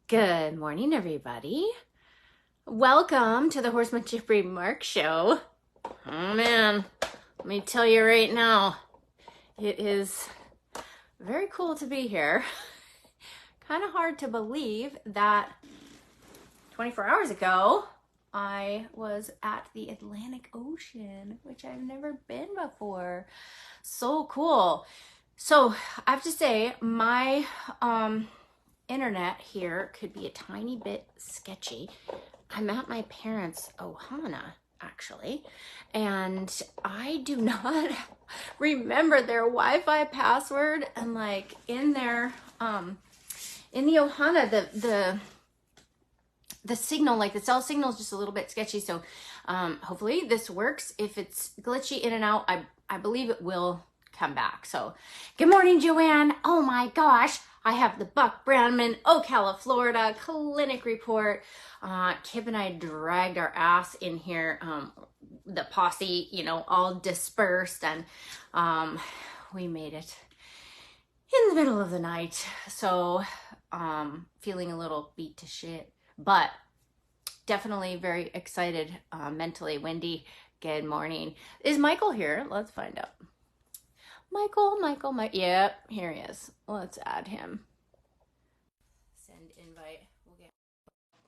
Good morning, everybody. Welcome to the Horsemanship Remark Show. Oh man, let me tell you right now, it is very cool to be here. Kind of hard to believe that 24 hours ago, I was at the Atlantic Ocean, which I've never been before. So cool. So I have to say, my internet here could be a tiny bit sketchy. I'm at my parents' Ohana, actually, and I do not remember their Wi-Fi password. And like in their in the Ohana, the signal, like the cell signal, is just a little bit sketchy. So hopefully this works. If it's glitchy in and out, I believe it will come back. So good morning, Joanne. Oh my gosh, I have the Buck Brannaman, Ocala, Florida clinic report. Kip and I dragged our ass in here, the posse, all dispersed, and we made it in the middle of the night. So feeling a little beat to shit, but definitely very excited mentally. Wendy, good morning. Is Michael here? Let's find out. Michael. Yep, here he is. Let's add him. Send invite. We'll get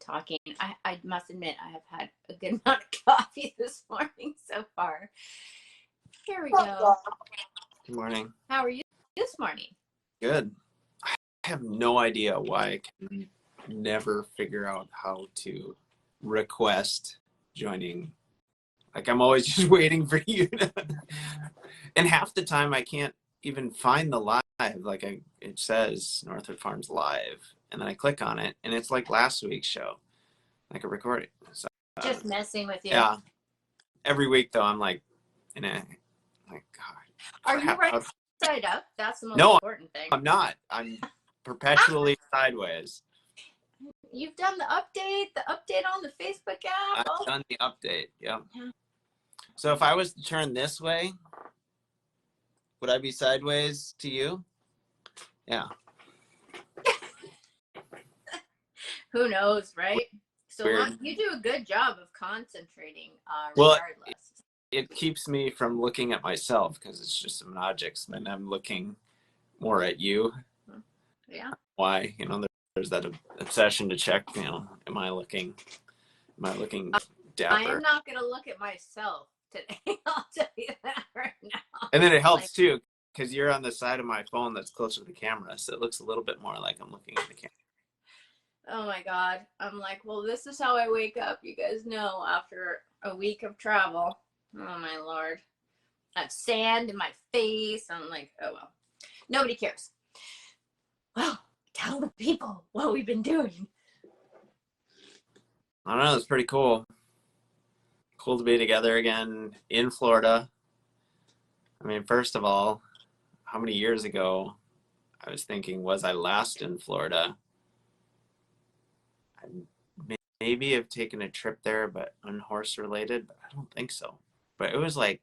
talking. I must admit, I have had a good amount of coffee this morning so far. Here we go. Good morning. How are you this morning? Good. I have no idea why I can never figure out how to request joining. Like, I'm always just waiting for you to... And half the time I can't even find the live. Like, it says Northwood Farms live, and then I click on it, and it's like last week's show. I could record it. So, just messing with you. Yeah. Every week, though, I'm like, God. Are you right side up? That's the most important thing. I'm not. I'm perpetually sideways. You've done the update on the Facebook app. I've done the update. Yeah. So if I was to turn this way, would I be sideways to you? Yeah. Who knows, right? So you do a good job of concentrating, regardless. Well, it keeps me from looking at myself because it's just some objects, and I'm looking more at you. Yeah. Why? There's that obsession to check. Am I looking dapper? I am not going to look at myself today. I'll tell you that right now. And then it helps too, because you're on the side of my phone that's closer to the camera, so it looks a little bit more like I'm looking at the camera. Oh my God. I'm like, well, this is how I wake up. You guys know, after a week of travel. Oh my Lord. I have sand in my face. I'm like, oh well. Nobody cares. Well, tell the people what we've been doing. I don't know. It's pretty cool. Cool to be together again in Florida. I mean, first of all, how many years ago I was thinking, was I last in Florida? I maybe have taken a trip there, but unhorse related, but I don't think so. But it was like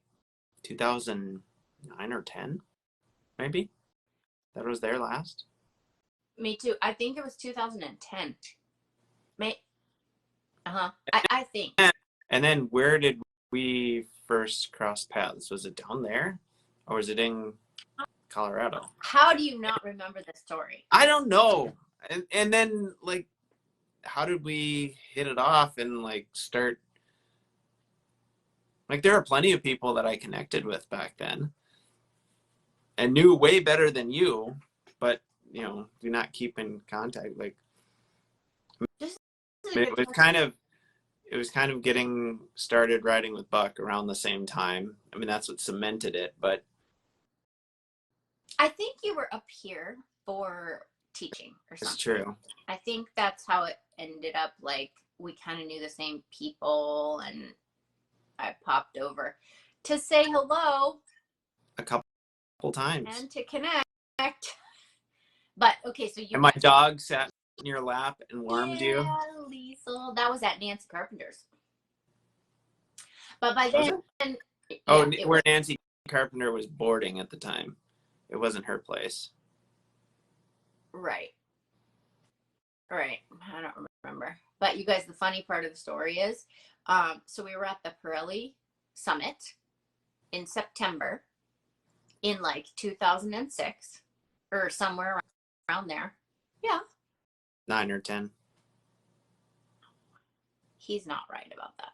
2009 or 10, maybe, that was there last. Me too. I think it was 2010. I think. And then where did we first cross paths? Was it down there, or was it in Colorado? How do you not remember the story? I don't know. And then, like, how did we hit it off and like start? Like, there are plenty of people that I connected with back then and knew way better than you, but do not keep in contact. Like, it was kind of getting started riding with Buck around the same time. I mean, that's what cemented it, but I think you were up here for teaching or something. It's true. I think that's how it ended up. Like, we kind of knew the same people, and I popped over to say hello a couple times and to connect. But okay, so and my dog sat in your lap and warmed you. Yeah, Liesel. That was at Nancy Carpenter's. But by then, where Nancy Carpenter was boarding at the time. It wasn't her place. Right. you guys the funny part of the story is, so we were at the Pirelli Summit in September in like 2006 or somewhere around there. Yeah. 9 or 10. He's not right about that.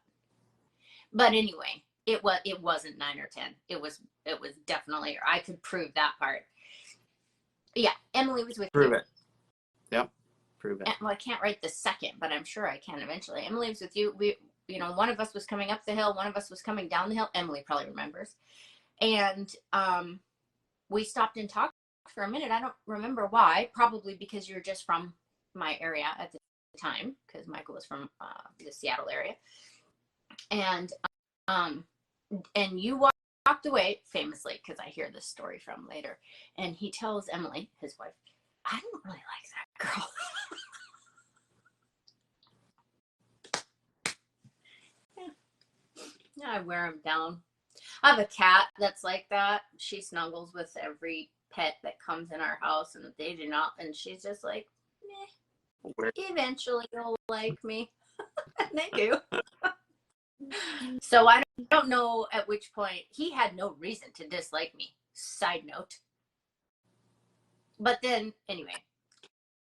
But anyway, it wasn't 9 or 10. It was definitely, or I could prove that part. Yeah, Emily was with Prove you. it. Yep, prove it. Well, I can't write the second, but I'm sure I can eventually. Emily was with you. We, one of us was coming up the hill, one of us was coming down the hill. Emily probably remembers. And we stopped and talked for a minute. I don't remember why. Probably because you're just from my area at the time, because Michael was from the Seattle area. And you walked away famously, because I hear this story from later. And he tells Emily, his wife, I don't really like that girl. Yeah, I wear him down. I have a cat that's like that. She snuggles with every pet that comes in our house, and they do not. And she's just like, meh. Eventually, you'll like me. And they do. So I don't know at which point he had no reason to dislike me. Side note. But then, anyway,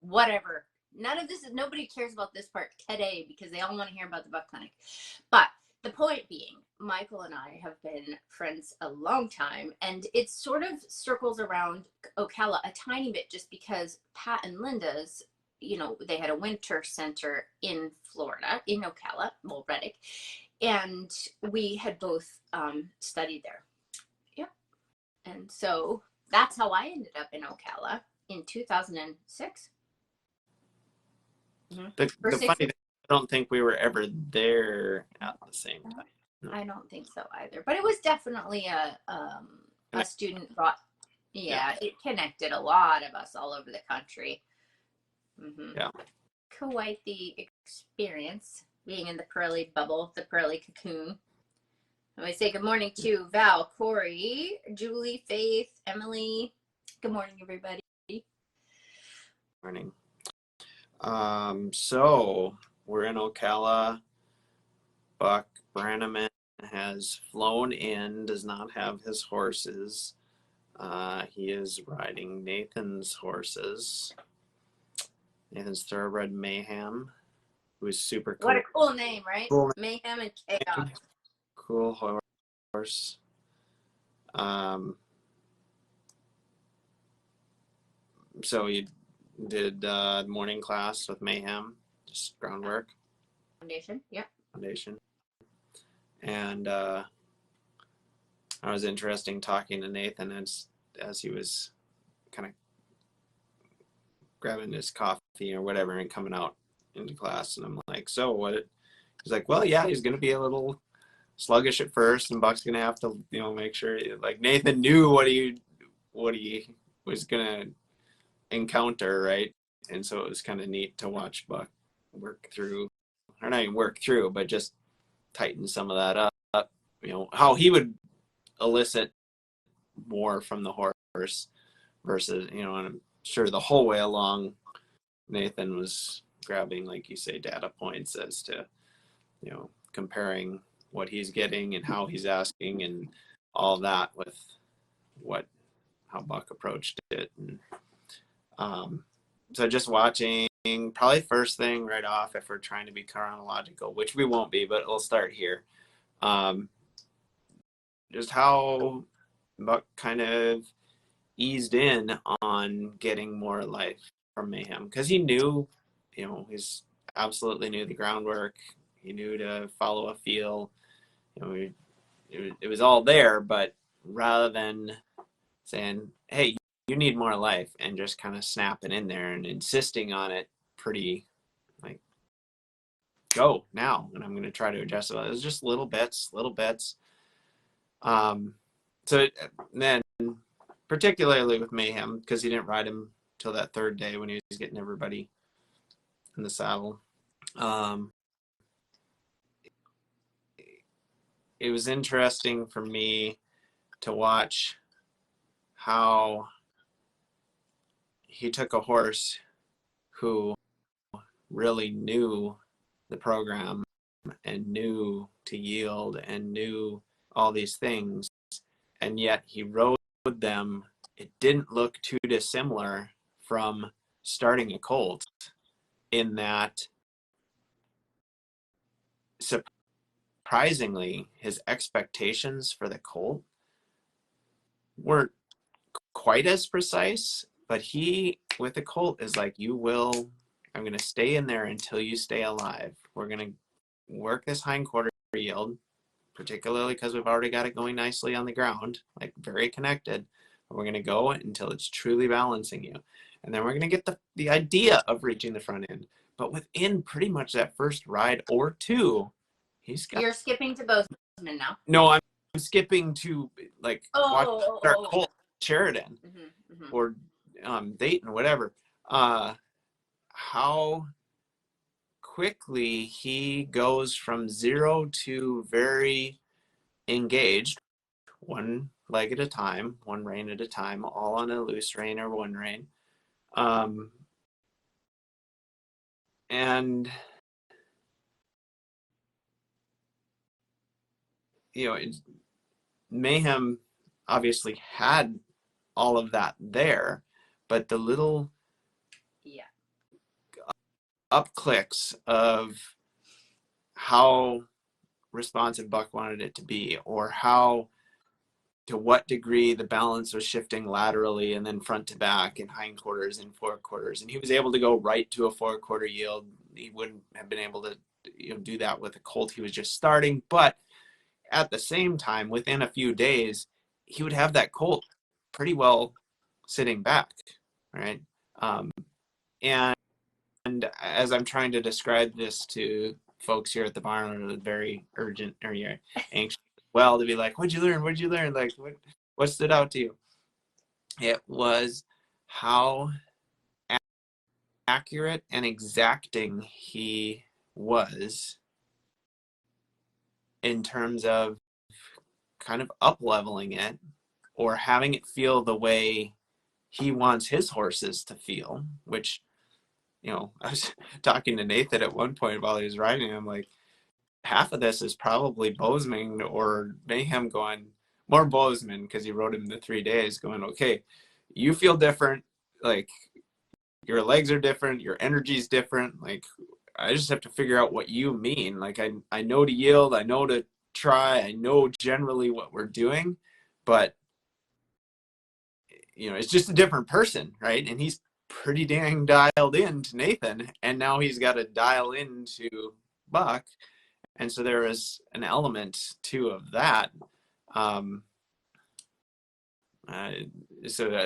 whatever. Nobody cares about this part today because they all want to hear about the buck clinic. But the point being, Michael and I have been friends a long time, and it sort of circles around Ocala a tiny bit just because Pat and Linda's, they had a winter center in Florida, in Ocala, well, Reddick, and we had both studied there. Yep. And so that's how I ended up in Ocala in 2006. Mm-hmm. The funny thing, I don't think we were ever there at the same time. No. I don't think so either. But it was definitely a student brought. Yeah, it connected a lot of us all over the country. Mm-hmm. Yeah. Quite the experience being in the Pirelli bubble, the Pirelli cocoon. And we say good morning to Val, Corey, Julie, Faith, Emily. Good morning, everybody. Morning. So we're in Ocala. Buck Brannaman has flown in, does not have his horses. He is riding Nathan's horses. Nathan's thoroughbred Mayhem, who is super cool. What a cool name, right? Cool. Mayhem and Chaos. Cool horse. So you did morning class with Mayhem, just groundwork. Foundation, yep. Foundation. And it was interesting talking to Nathan as he was kind of grabbing his coffee or whatever and coming out into class. And I'm like, so what? He's like, well, yeah, he's going to be a little sluggish at first, and Buck's going to have to, make sure, like, Nathan knew what he was going to encounter, right? And so it was kind of neat to watch Buck work through, or not even work through, but just tighten some of that up, how he would elicit more from the horse versus, and I'm sure the whole way along, Nathan was grabbing, like you say, data points as to, comparing what he's getting and how he's asking and all that with how Buck approached it. And so just watching, probably first thing right off, if we're trying to be chronological, which we won't be, but we'll start here. Just how Buck kind of eased in on getting more life from Mayhem, because he knew, he's absolutely knew the groundwork. He knew to follow a feel. It was all there, but rather than saying, hey, you need more life, and just kind of snapping in there and insisting on it pretty, like, go now, and I'm going to try to adjust it. It was just little bits. So then, particularly with Mayhem, because he didn't ride him till that third day when he was getting everybody in the saddle. It was interesting for me to watch how he took a horse who really knew the program and knew to yield and knew all these things, and yet he rode them. It didn't look too dissimilar from starting a colt, in that surprisingly his expectations for the colt weren't quite as precise, but he with the colt is like, I'm going to stay in there until you stay alive. We're going to work this hindquarter yield, particularly because we've already got it going nicely on the ground, like very connected. We're going to go until it's truly balancing you. And then we're going to get the idea of reaching the front end. But within pretty much that first ride or two, You're skipping to Bozeman now. No, I'm skipping to watch our Colt Sheridan or Dayton, whatever. How quickly he goes from 0 to very engaged, one leg at a time, one rein at a time, all on a loose rein or one rein. And Mayhem obviously had all of that there, but the little up clicks of how responsive Buck wanted it to be, or to what degree the balance was shifting laterally and then front to back and hindquarters and forequarters. And he was able to go right to a forequarter yield. He wouldn't have been able to do that with a colt he was just starting. But at the same time, within a few days, he would have that colt pretty well sitting back, right? And as I'm trying to describe this to folks here at the barn, are very urgent or anxious as well, to be like, what'd you learn? Like, what stood out to you? It was how accurate and exacting he was in terms of kind of up leveling it, or having it feel the way he wants his horses to feel, which, I was talking to Nathan at one point while he was riding. I'm like, half of this is probably Bozeman or Mayhem going, more Bozeman, because he rode him the 3 days, going, okay, you feel different. Like, your legs are different. Your energy's different. Like, I just have to figure out what you mean. Like, I know to yield. I know to try. I know generally what we're doing, but it's just a different person, right? And he's pretty dang dialed in to Nathan, and now he's got to dial into Buck. And so there is an element too of that. So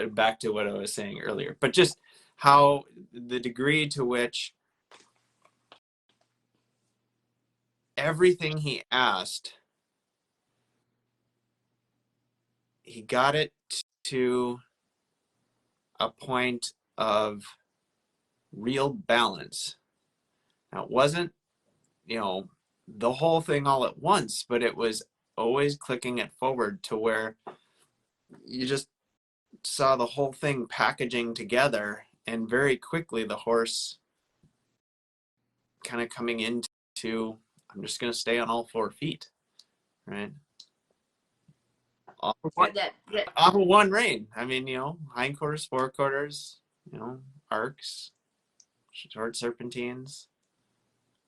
back to what I was saying earlier, but just how the degree to which everything he asked, he got it to a point of real balance. Now, it wasn't, the whole thing all at once, but it was always clicking it forward to where you just saw the whole thing packaging together, and very quickly the horse kind of coming into, I'm just going to stay on all 4 feet, right? Off of one rein. I mean, hindquarters, forequarters, arcs, short serpentines.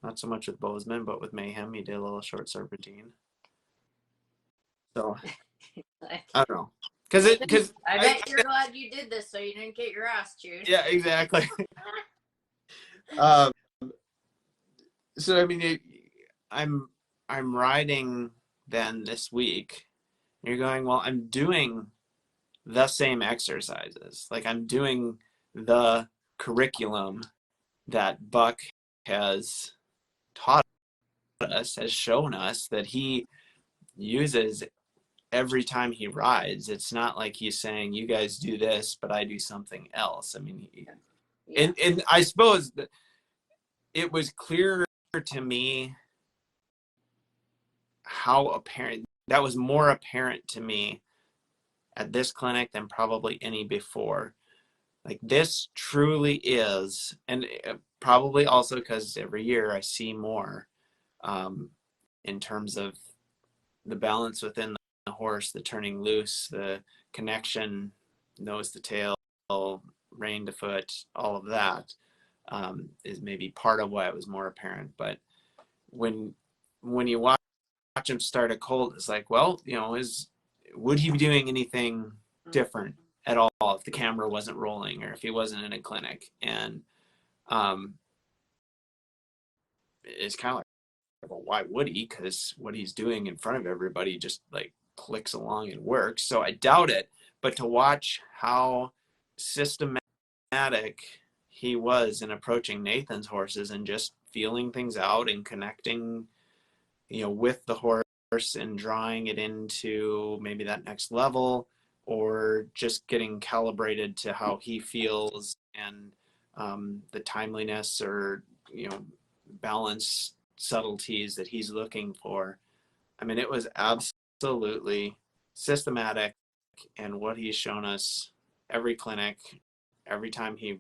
Not so much with Bozeman, but with Mayhem, he did a little short serpentine. So, I don't know. I bet you're glad you did this so you didn't get your ass chewed. Yeah, exactly. So, I mean, I'm riding then this week. You're going, well, I'm doing the same exercises. Like, I'm doing the curriculum that Buck has taught us, has shown us, that he uses every time he rides. It's not like he's saying, you guys do this, but I do something else. I mean, and I suppose that it was clear to me how apparent, that was more apparent to me at this clinic than probably any before, Like this truly is, and probably also because every year I see more in terms of the balance within the horse, the turning loose, the connection, nose to tail, rein to foot, all of that is maybe part of why it was more apparent. But when you watch him start a colt, it's like, well, you know, would he be doing anything different at all if the camera wasn't rolling or if he wasn't in a clinic? And it's kind of like, well, why would he? Because what he's doing in front of everybody just like clicks along and works. So I doubt it. But to watch how systematic he was in approaching Nathan's horses and just feeling things out and connecting, you know, with the horse and drawing it into maybe that next level, or just getting calibrated to how he feels and the timeliness or, you know, balance subtleties that he's looking for. I mean, it was absolutely systematic, and what he's shown us every clinic, every time he, you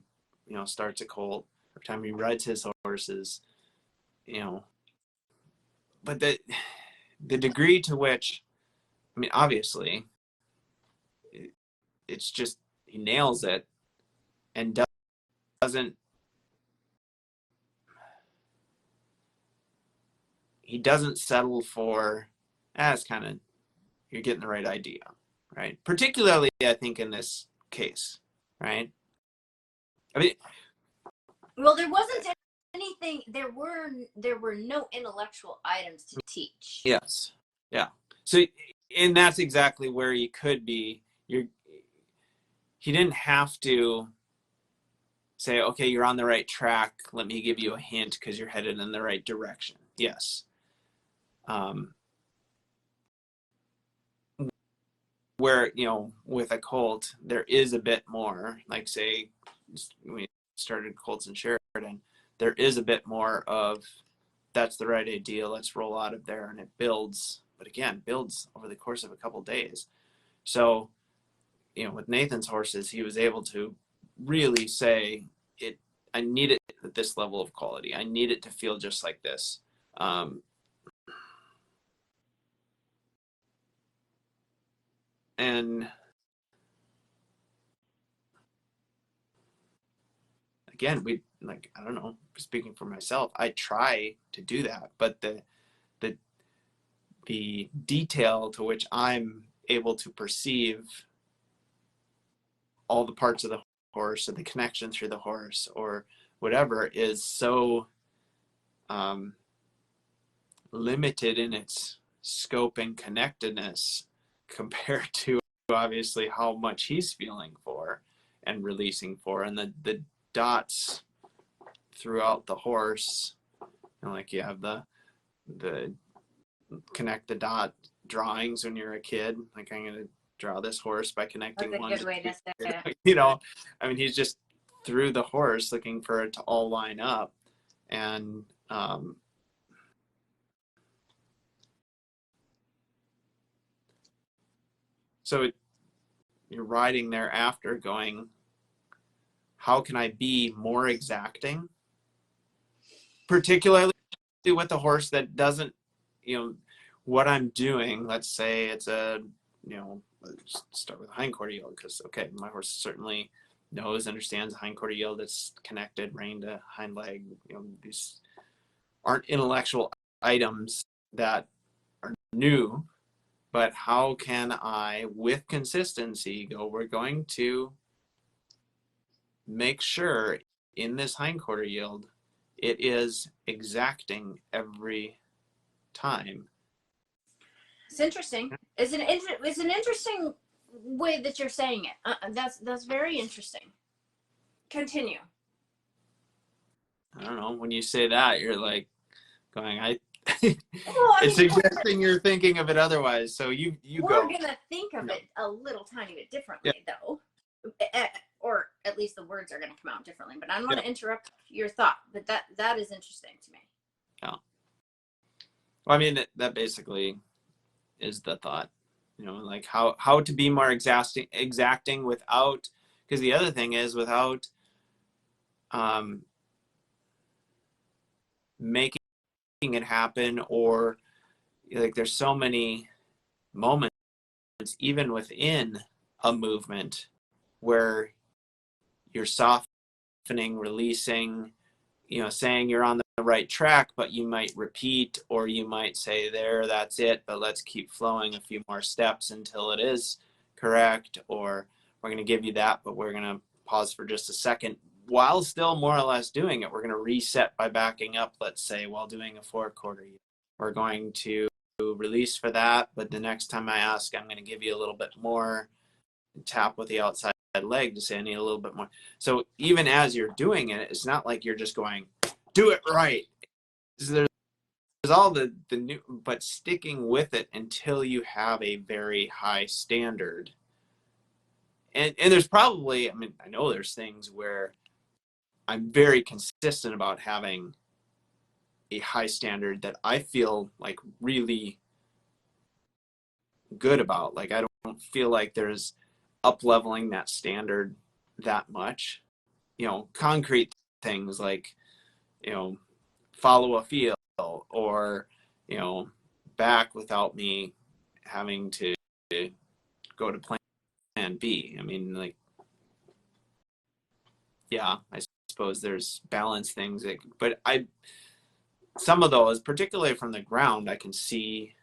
know, starts a colt, every time he rides his horses, you know. But the degree to which, I mean, obviously, it's just he nails it and doesn't he doesn't settle for, it's kind of, you're getting the right idea, right? Particularly, I think, in this case, right? I mean, well, there wasn't anything. There were no intellectual items to teach. yes, yeah. So, and that's exactly where you could be. He didn't have to say, okay, you're on the right track. Let me give you a hint because you're headed in the right direction. Yes. Where, you know, with a colt, there is a bit more, like say, we started colts in Sheridan, there is a bit more of, that's the right idea, let's roll out of there, and it builds, but again, builds over the course of a couple of days. So, you know, with Nathan's horses, he was able to really say, I need it at this level of quality. I need it to feel just like this. And again, I don't know, speaking for myself, I try to do that, but the detail to which I'm able to perceive all the parts of the horse or the connection through the horse or whatever is so limited in its scope and connectedness compared to obviously how much he's feeling for and releasing for, and the dots throughout the horse, you know, like you have the connect the dot drawings when you're a kid, like I'm going to draw this horse by connecting That's a one good way to say it. you know, I mean, he's just through the horse looking for it to all line up. And so you're riding thereafter going, how can I be more exacting, particularly with a horse that doesn't, you know, what I'm doing, let's say it's a, you know, let's start with hindquarter yield, because okay, my horse certainly knows, understands hindquarter yield, it's connected, rein to hind leg, you know, these aren't intellectual items that are new, but how can I with consistency go, we're going to make sure in this hindquarter yield it is exacting every time. It's interesting. It's an interesting way that you're saying it. That's very interesting. Continue. I don't know, when you say that, you're like going, Well, it's suggesting you're thinking of it otherwise. So you we're go. gonna think of it a little tiny bit differently, Yeah. though, or at least the words are gonna come out differently. But I don't want to interrupt your thought. But that is interesting to me. Yeah. Well, I mean, that basically is the thought, you know, like how to be more exacting without Because the other thing is, without making it happen, or like, there's so many moments, even within a movement, where you're softening, releasing, saying you're on the right track, but you might repeat, or you might say, there, that's it, but let's keep flowing a few more steps until it is correct, or we're going to give you that, but we're going to pause for just a second while still more or less doing it. We're going to reset by backing up, let's say, while doing a 4/4. We're going to release for that, but the next time I ask, I'm going to give you a little bit more, tap with the outside leg to say I need a little bit more. So even as you're doing it, it's not like you're just going, do it right. There's all the new, but sticking with it until you have a very high standard. And there's probably, I mean, I know there's things where I'm very consistent about having a high standard that I feel like really good about. Like, I don't feel like there's up leveling that standard that much. Concrete things like, follow a feel, or, back without me having to go to plan B. I mean, like, yeah, I suppose there's balance things but some of those, particularly from the ground, I can see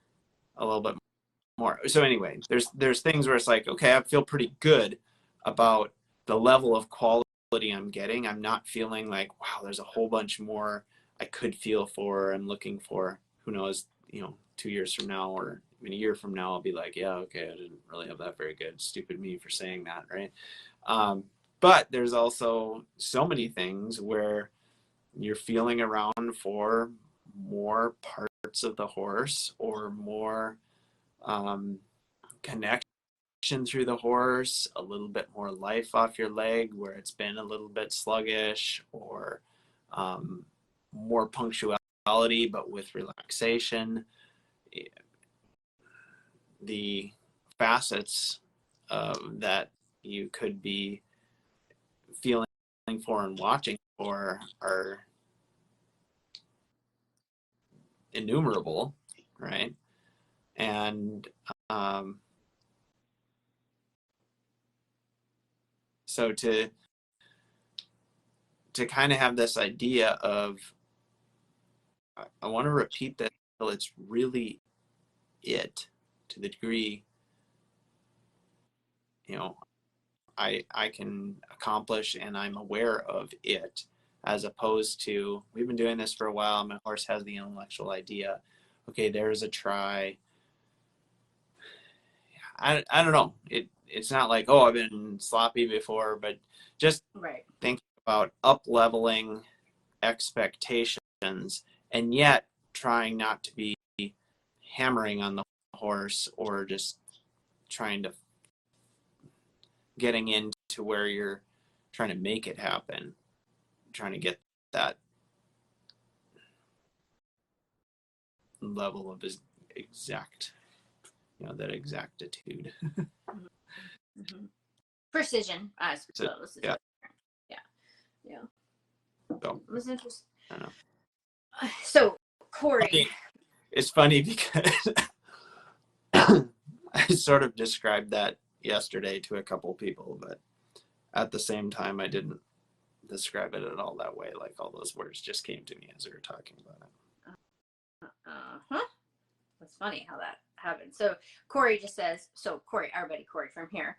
a little bit more. So anyway, there's things where it's like, okay, I feel pretty good about the level of quality I'm getting. I'm not feeling like, wow, there's a whole bunch more I could feel for, I'm looking for. Who knows, 2 years from now, or even a year from now, I'll be like, yeah, okay, I didn't really have that very good. Stupid me for saying that, right? But there's also so many things where you're feeling around for more parts of the horse, or more connection through the horse, a little bit more life off your leg where it's been a little bit sluggish, or more punctuality but with relaxation. The facets that you could be feeling for and watching for are innumerable, right? And so to kind of have this idea of, I want to repeat that until it's really it, to the degree I can accomplish and I'm aware of it, as opposed to, we've been doing this for a while, my horse has the intellectual idea, okay, there's a try. I don't know, it's not like, oh, I've been sloppy before, but just Right. think about up leveling expectations, and yet trying not to be hammering on the horse, or just trying to getting into where you're trying to make it happen, trying to get that level of exact, that exactitude. Mm-hmm. Precision, I suppose. Yeah. So, it was interesting. I don't know. So, Corey. It's funny because I sort of described that yesterday to a couple people, but at the same time, I didn't describe it at all that way. Like, all those words just came to me as we were talking about it. That's funny how that happened. So Corey just says, Corey, our buddy Corey from here,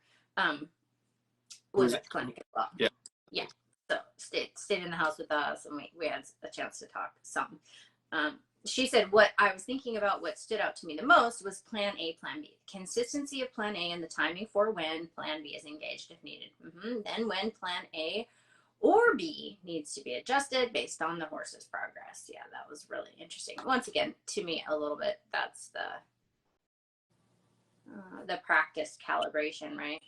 was at the clinic as well. Yeah. Yeah. So stayed in the house with us, and we had a chance to talk some. She said, what I was thinking about, what stood out to me the most was plan A, plan B. Consistency of plan A and the timing for when plan B is engaged if needed. Then when plan A or B needs to be adjusted based on the horse's progress. Yeah, that was really interesting. Once again, to me, a little bit, that's the practice calibration, right?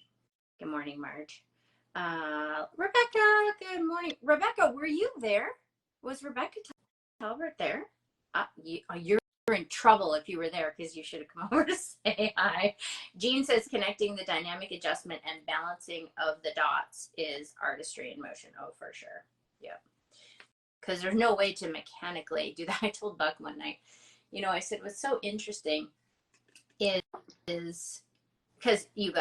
Good morning, Marge. Rebecca, good morning. Rebecca, were you there? Was Rebecca Talbert there? You're in trouble if you were there, because you should have come over to say hi. Jean says connecting the dynamic adjustment and balancing of the dots is artistry in motion. Oh, for sure. Yep. Because there's no way to mechanically do that. I told Buck one night, I said, what's so interesting is because you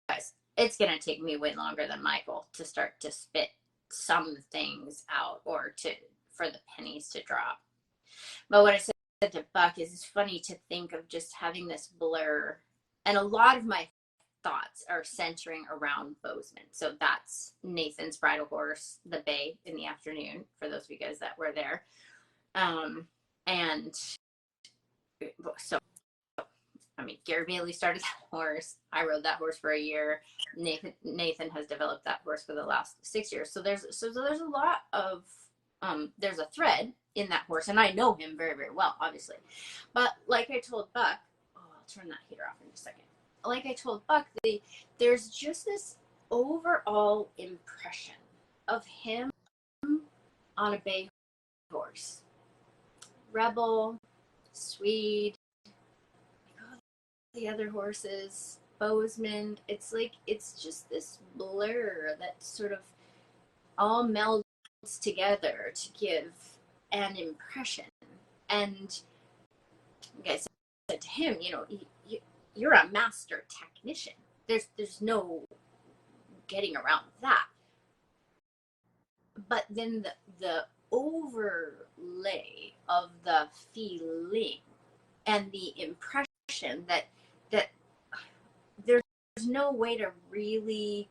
guys, it's going to take me way longer than Michael to start to spit some things out or for the pennies to drop. But what I said to Buck is, it's funny to think of just having this blur, and a lot of my thoughts are centering around Bozeman. So that's Nathan's bridal horse, the Bay, in the afternoon, for those of you guys that were there. And so, Gary Bailey started that horse. I rode that horse for a year. Nathan has developed that horse for the last 6 years. So there's a lot of, there's a thread in that horse, and I know him very, very well, obviously. But like I told Buck, I'll turn that heater off in just a second. Like I told Buck, there's just this overall impression of him on a bay horse. Rebel, Swede, all the other horses, Bozeman. It's just this blur that sort of all melds together to give an impression. And like I said to him, you're a master technician. There's no getting around that. But then the overlay of the feeling and the impression that there's no way to really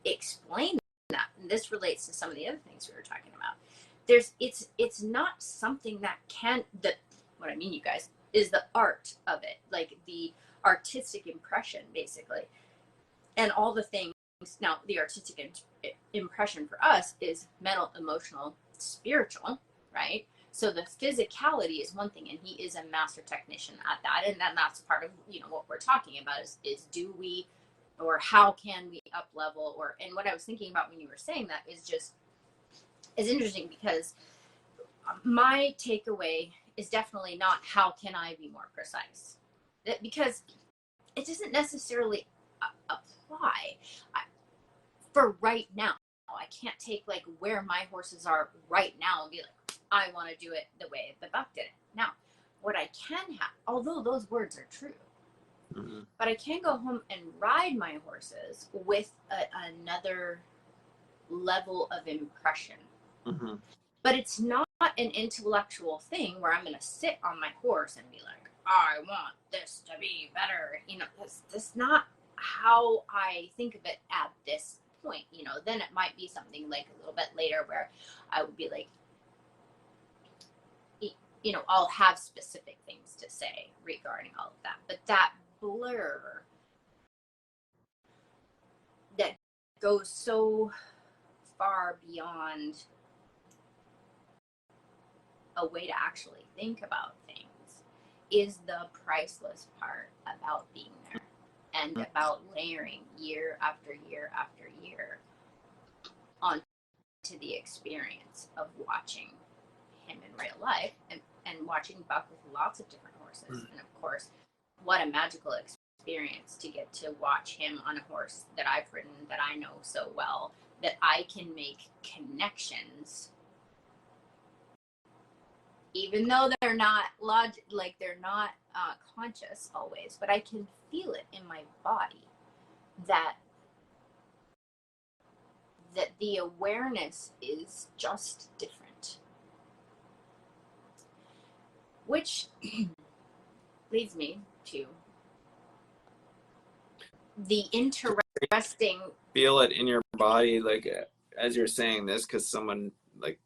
explain that. And this relates to some of the other things we were talking about. It's not something that what I mean, you guys, is the art of it, like the artistic impression, basically, and all the things. Now, the artistic impression for us is mental, emotional, spiritual, right? So the physicality is one thing, and he is a master technician at that, and then that's part of what we're talking about is do we, or how can we up level, and what I was thinking about when you were saying that is interesting, because my takeaway is definitely not how can I be more precise, because it doesn't necessarily apply for right now. I can't take like where my horses are right now and be like, I want to do it the way the Buck did it. Now, what I can have, although those words are true, but I can go home and ride my horses with another level of impression. But it's not an intellectual thing where I'm going to sit on my horse and be like, I want this to be better. That's not how I think of it at this point. Then it might be something like a little bit later where I would be like, I'll have specific things to say regarding all of that. But that blur that goes so far beyond a way to actually think about things is the priceless part about being there, and about layering year after year after year onto the experience of watching him in real life, and watching Buck with lots of different horses. And of course, what a magical experience to get to watch him on a horse that I've ridden, that I know so well, that I can make connections, even though they're not conscious always, but I can feel it in my body that the awareness is just different. Which leads me to the interesting... Feel it in your body, like as you're saying this, because someone, like,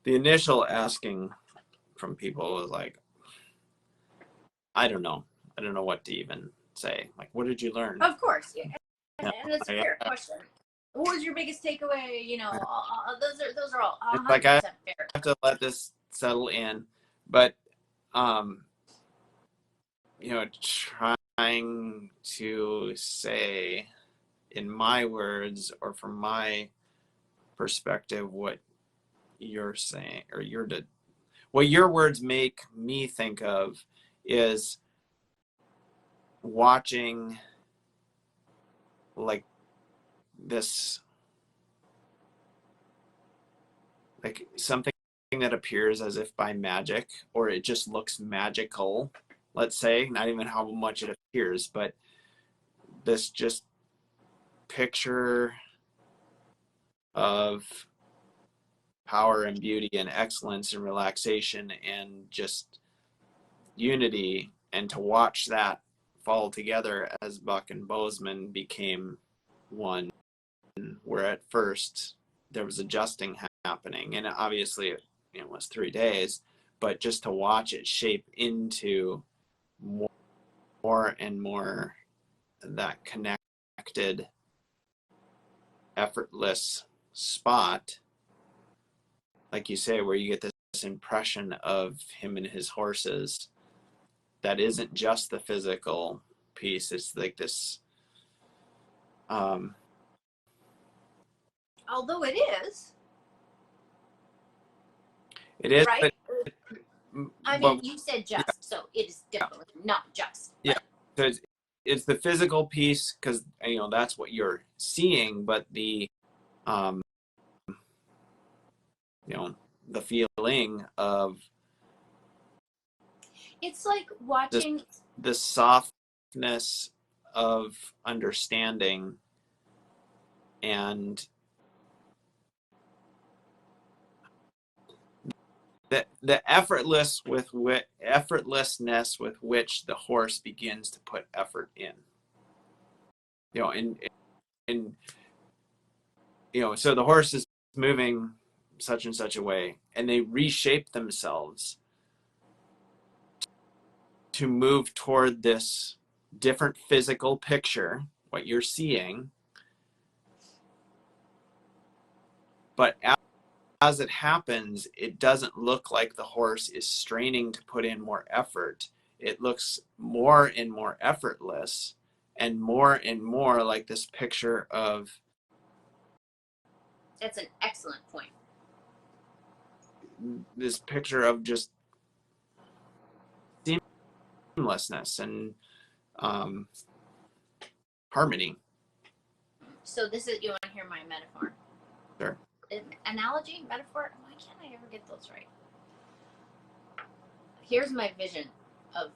the initial asking from people was like, I don't know what to even say. Like, what did you learn? Of course, yeah. And it's a fair question. What was your biggest takeaway? Those are all 100% like, I fair. have to let this settle in, but trying to say in my words or from my perspective what you're saying, or what your words make me think of is watching like this, like something that appears as if by magic, or it just looks magical, let's say, not even how much it appears, but this just picture of power and beauty and excellence and relaxation and just unity, and to watch that fall together as Buck and Bozeman became one, where at first there was adjusting happening, and obviously it was 3 days, but just to watch it shape into more and more that connected, effortless spot, like you say, where you get this impression of him and his horses that isn't just the physical piece. It's like this although it is right, but I mean, you said just, so it is definitely not just. Yeah, so it's the physical piece, because that's what you're seeing, but the the feeling of It's like watching the softness of understanding, and the effortlessness with which the horse begins to put effort in. And so the horse is moving such and such a way, and they reshape themselves to move toward this different physical picture, what you're seeing. But as it happens, it doesn't look like the horse is straining to put in more effort. It looks more and more effortless, and more like this picture of... That's an excellent point. This picture of just seamlessness and harmony. So this is, you want to hear my metaphor? Sure. Analogy, metaphor? Why can't I ever get those right? Here's my vision of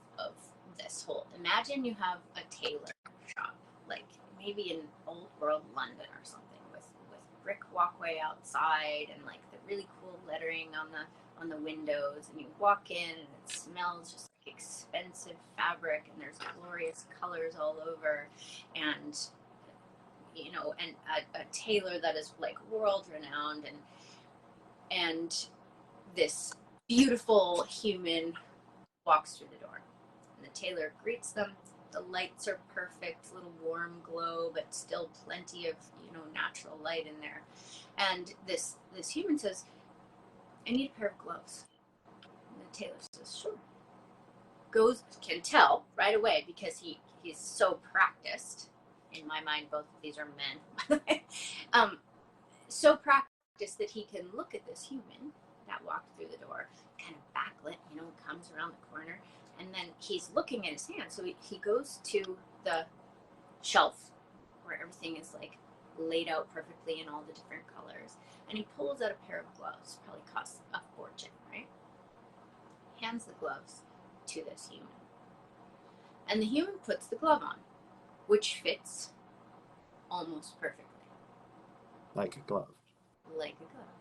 this whole. Imagine you have a tailor shop, like maybe in old world London or something, with brick walkway outside and like the really cool lettering on the windows, and you walk in and it smells just like expensive fabric, and there's glorious colors all over, and and a tailor that is like world renowned, and this beautiful human walks through the door, and the tailor greets them. The lights are perfect, little warm glow, but still plenty of natural light in there. And this human says, "I need a pair of gloves." And the tailor says, "Sure." Can tell right away, because he's so practiced. In my mind, both of these are men, by the way. So practiced that he can look at this human that walked through the door, kind of backlit, comes around the corner, and then he's looking at his hand. So he goes to the shelf where everything is like laid out perfectly in all the different colors, and he pulls out a pair of gloves. Probably costs a fortune, right? Hands the gloves to this human, and the human puts the glove on, which fits almost perfectly. Like a glove. Like a glove.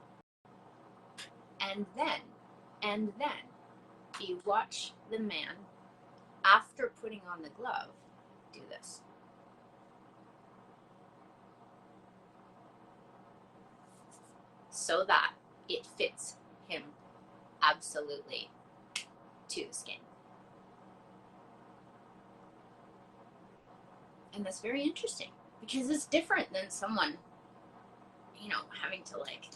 And then you watch the man, after putting on the glove, do this. So that it fits him absolutely to the skin. And that's very interesting, because it's different than someone, having to like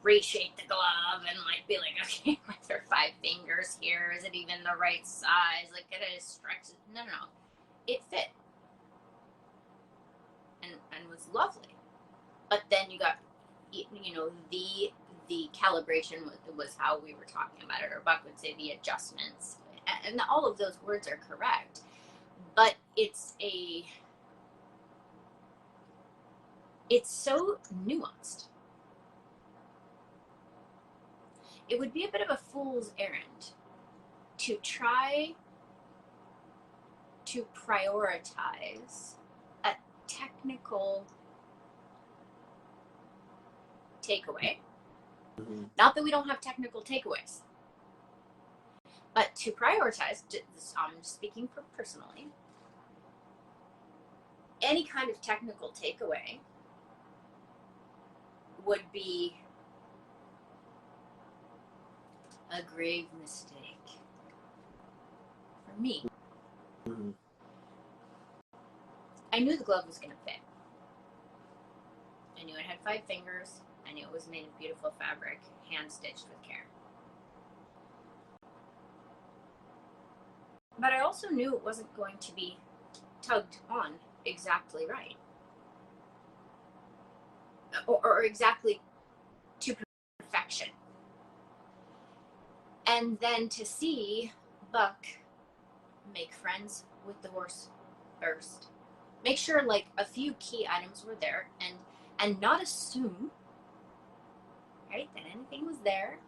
reshape the glove and like be like, okay, like there are 5 fingers here. Is it even the right size? Like, can I stretch it? No. It fit. And was lovely. But then you got, the calibration was how we were talking about it, or Buck would say the adjustments, and all of those words are correct, but it's so nuanced. It would be a bit of a fool's errand to try to prioritize a technical takeaway. Mm-hmm. Not that we don't have technical takeaways, but to prioritize, I'm speaking personally, any kind of technical takeaway would be a grave mistake for me. Mm-hmm. I knew the glove was going to fit. I knew it had 5 fingers. I knew it was made of beautiful fabric, hand stitched with care. But I also knew it wasn't going to be tugged on exactly right. Or exactly to perfection. And then to see Buck make friends with the horse first. Make sure like a few key items were there and not assume, right, that anything was there,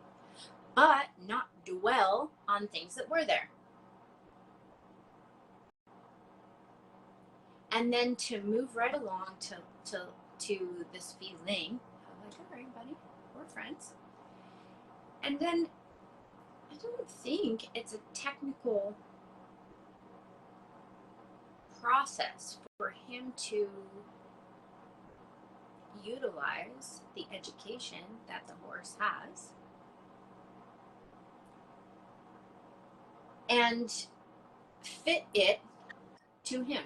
but not dwell on things that were there. And then to move right along to this feeling of like, all right, buddy, we're friends. And then I don't think it's a technical process for him to utilize the education that the horse has and fit it to him.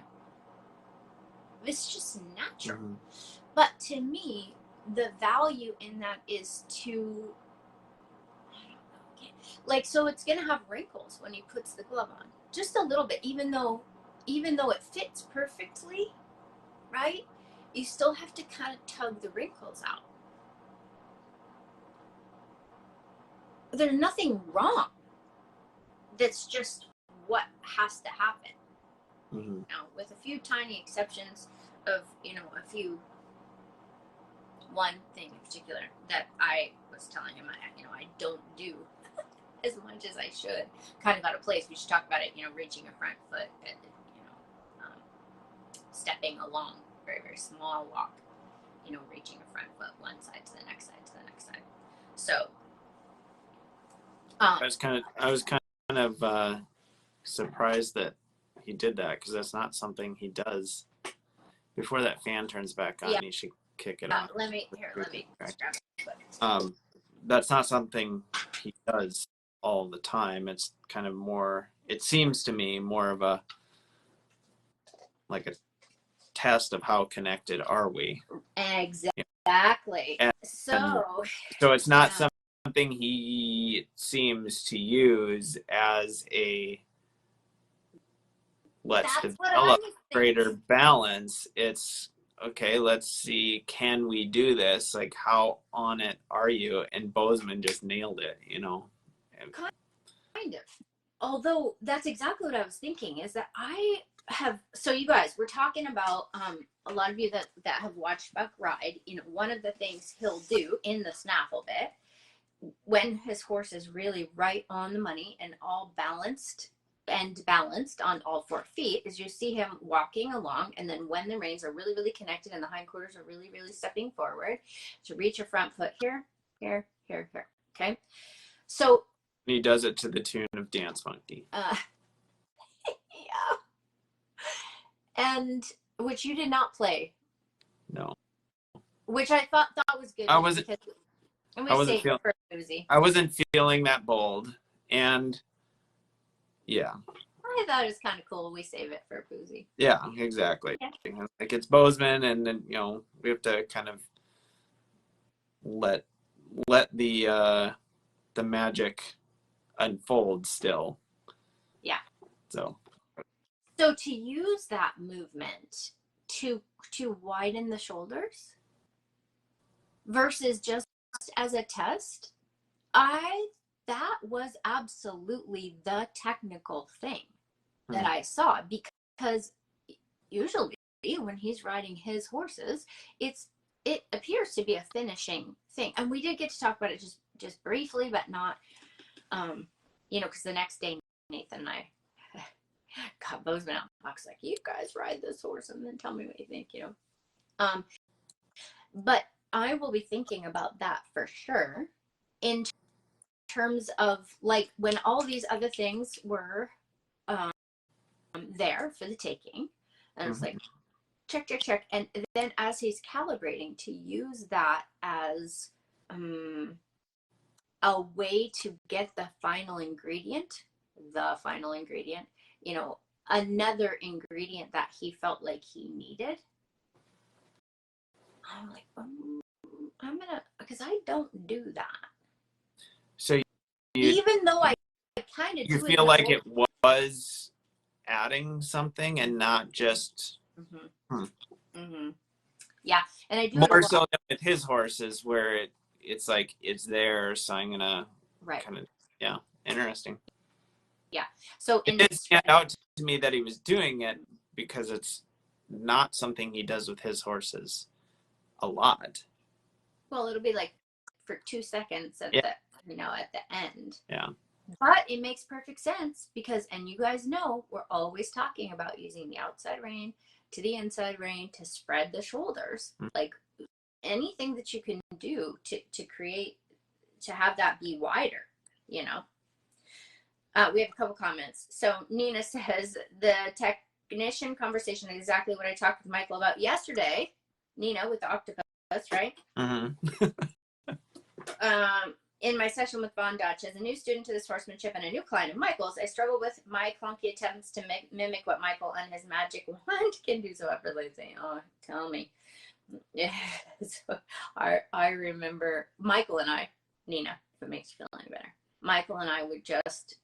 It's just natural. Mm-hmm. But to me, the value in that is to, like, so it's going to have wrinkles when he puts the glove on. Just a little bit, even though it fits perfectly, right? You still have to kind of tug the wrinkles out. There's nothing wrong. That's just what has to happen. Mm-hmm. Now, with a few tiny exceptions of, one thing in particular that I was telling him, I don't do as much as I should, kind of out of place. We should talk about it, reaching a front foot, stepping along, very, very small walk, reaching a front foot one side to the next side to the next side. So, I was kind of surprised that he did that, because that's not something he does. Before that fan turns back on, he should kick it off. Let me grab it. That's not something he does all the time. It's kind of more, it seems to me, more of a test of how connected are we. Exactly. And so it's not something he seems to use as a let's develop greater balance. It's okay, let's see, can we do this? Like, how on it are you? And Bozeman just nailed it, Kind of. Although that's exactly what I was thinking, is that so you guys, we're talking about a lot of you that have watched Buck ride, one of the things he'll do in the snaffle bit when his horse is really right on the money and all balanced on all 4 feet is you see him walking along, and then when the reins are really, really connected and the hindquarters are really, really stepping forward to reach your front foot here, here, here, here. Okay. So he does it to the tune of Dance Monkey. Yeah. And which you did not play. No. Which I thought was good. I wasn't feeling that bold, and yeah. I thought it was kind of cool. We save it for Boozy. Yeah, exactly. Yeah. Like, it's Bozeman, and then we have to kind of let the magic unfold still. Yeah. So to use that movement to widen the shoulders versus just as a test, that was absolutely the technical thing that I saw, because usually when he's riding his horses, it appears to be a finishing thing. And we did get to talk about it just briefly, but not, because the next day Nathan and I got Bozeman out. Buck's like, you guys ride this horse and then tell me what you think, But I will be thinking about that for sure in terms of like when all these other things were there for the taking. And it's like, check. And then as he's calibrating, to use that as a way to get the final ingredient, another ingredient that he felt like he needed. I'm like, because I don't do that. So even though I kind of do, you feel like it was adding something and not just. Yeah, and I do more so than with his horses, where it's like it's there, so I'm gonna kind of interesting. Yeah, so it did stand out to me that he was doing it because it's not something he does with his horses a lot. Well, it'll be like for 2 seconds at the at the end. Yeah. But it makes perfect sense because, and you guys know, we're always talking about using the outside rein to the inside rein to spread the shoulders. Like anything that you can do to create, to have that be wider, We have a couple comments. So Nina says, the technician conversation is exactly what I talked with Michael about yesterday. Nina with the octopus, right? In my session with Von Dutch, as a new student to this horsemanship and a new client of Michael's, I struggle with my clunky attempts to mimic what Michael and his magic wand can do so effortlessly. Oh, tell me. Yeah. So I remember Michael and I, Nina, if it makes you feel any better, Michael and I would just,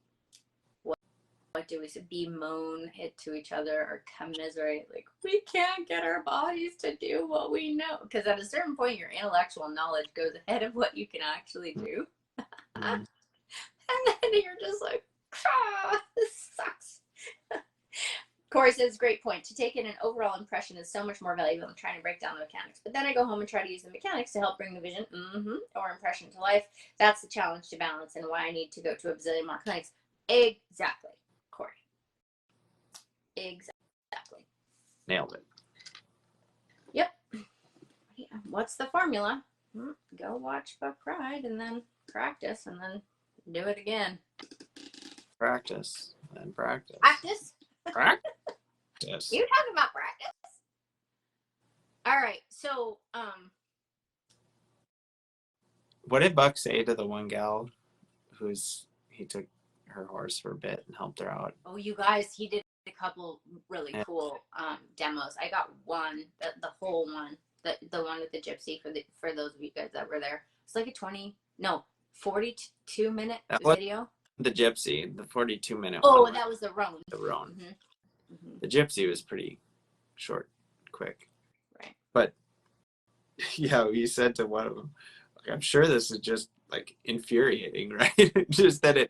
what do we say, bemoan it to each other or commiserate, like, we can't get our bodies to do what we know. Because at a certain point, your intellectual knowledge goes ahead of what you can actually do. And then you're just like, this sucks. Corey says, great point. To take in an overall impression is so much more valuable than trying to break down the mechanics. But then I go home and try to use the mechanics to help bring the vision or impression to life. That's the challenge to balance and why I need to go to a bazillion more clinics. Exactly, Corey. Exactly. Nailed it. Yep. What's the formula? Go watch Buck ride and then practice and then do it again. Practice and practice. Practice? Practice. You talking about practice? All right. So, what did Buck say to the one gal he took her horse for a bit and helped her out? Oh, you guys, he did a couple really cool demos. I got one, the whole one, the one with the gypsy for those of you guys that were there. It's like a 42-minute video. The gypsy, the 42-minute. Oh, that was the roan. The roan. The gypsy was pretty short, quick. Right. But yeah, he said to one of them, I'm sure this is just like infuriating, right? Just that I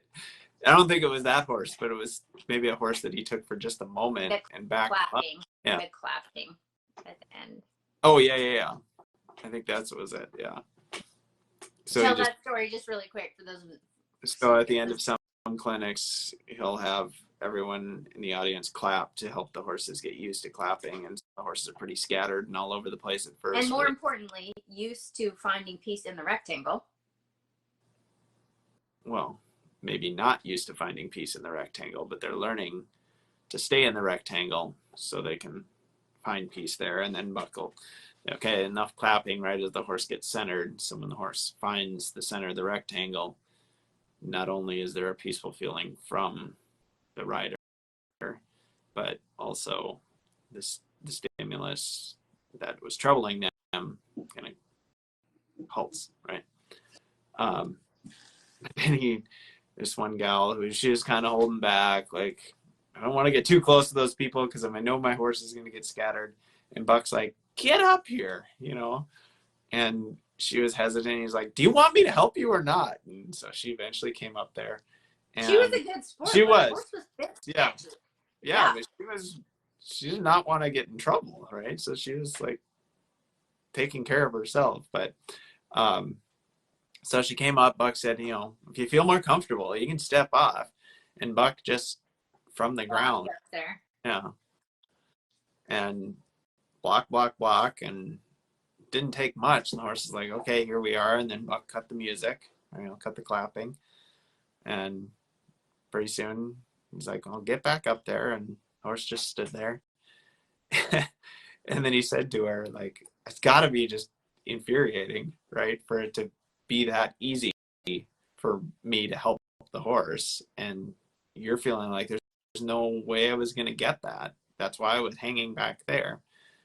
don't think it was that horse, but it was maybe a horse that he took for just a moment and back clapping. up. Yeah. The clapping at the end. Oh, yeah. I think that's what was it, yeah. So tell that story just really quick for those. So at the end of some clinics, he'll have everyone in the audience clap to help the horses get used to clapping, and the horses are pretty scattered and all over the place at first. And more importantly, used to finding peace in the rectangle. Well, maybe not used to finding peace in the rectangle, but they're learning to stay in the rectangle so they can find peace there and then buckle. Okay, enough clapping right as the horse gets centered. So when the horse finds the center of the rectangle, not only is there a peaceful feeling from the rider, but also the stimulus that was troubling them kind of halts, right? But then this one gal she was kind of holding back, like, I don't want to get too close to those people because I know my horse is going to get scattered. And Buck's like, get up here, and she was hesitant. He's like, do you want me to help you or not? And so she eventually came up there. She was And a good sport. she but was. The horse was fit. Yeah. Yeah. But she did not want to get in trouble, right? So she was like taking care of herself. But so she came up. Buck said, you know, if you feel more comfortable, you can step off. And Buck just from the ground. There. Yeah. And block, and didn't take much. And the horse is like, okay, here we are. And then Buck cut the music, cut the clapping. And pretty soon he's like, I'll get back up there. And the horse just stood there. And then he said to her, like, it's got to be just infuriating, right? For it to be that easy for me to help the horse. And you're feeling like there's no way I was going to get that. That's why I was hanging back there.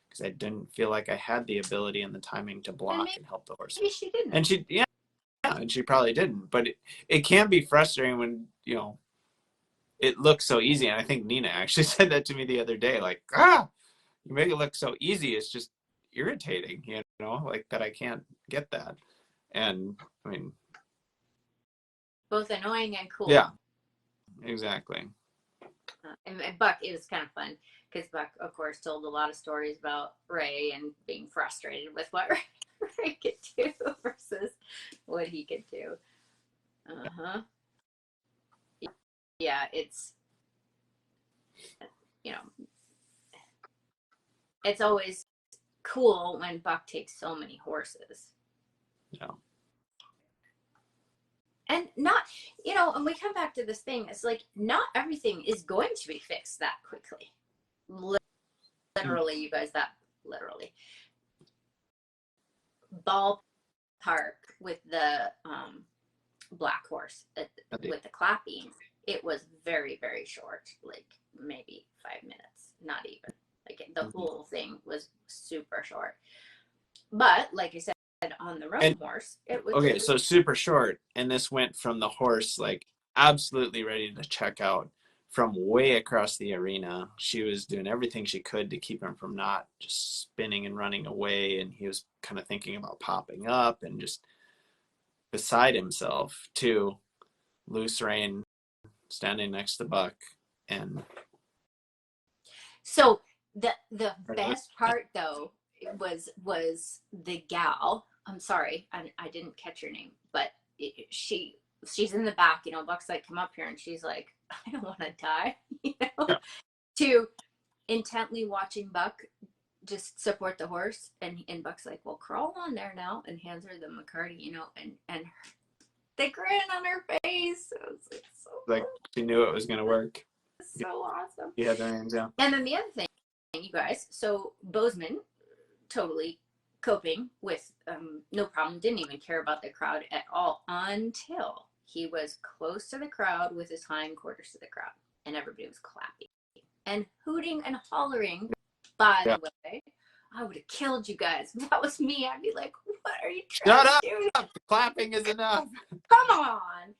Because I didn't feel like I had the ability and the timing to block and help the horse. Maybe she didn't. And and she probably didn't. But it can be frustrating when, it looks so easy. And I think Nina actually said that to me the other day, like, you make it look so easy. It's just irritating, like that I can't get that. And I mean, both annoying and cool. Yeah, exactly. And Buck, it was kind of fun because Buck, of course, told a lot of stories about Ray and being frustrated with what Ray could do versus what he could do. Yeah, it's, it's always cool when Buck takes so many horses. Yeah. And not, and we come back to this thing, it's like, not everything is going to be fixed that quickly. Literally, you guys, that literally. Ballpark with the black horse, with the clapping, it was very, very short, like maybe 5 minutes, not even. Like the whole thing was super short. But like I said, on the roan horse, it was okay. So super short, and this went from the horse like absolutely ready to check out from way across the arena. She was doing everything she could to keep him from not just spinning and running away, and he was kind of thinking about popping up and just beside himself, to loose rein, standing next to Buck. And so the best part though was the gal. I'm sorry, I didn't catch her name, but she's in the back. Buck's like, come up here, and she's like, I don't want to die. Yeah. To intently watching Buck just support the horse, and Buck's like, well, crawl on there now, and hands her the McCarty, and the grin on her face. It was like, so like she knew it was going to work. So awesome. Yeah, their names, yeah. And then the other thing, you guys, so Bozeman totally coping with no problem, didn't even care about the crowd at all until he was close to the crowd with his hindquarters to the crowd, and everybody was clapping and hooting and hollering. By the way, I would have killed you guys. If that was me, I'd be like, what are you trying to do? The clapping is enough. Come on.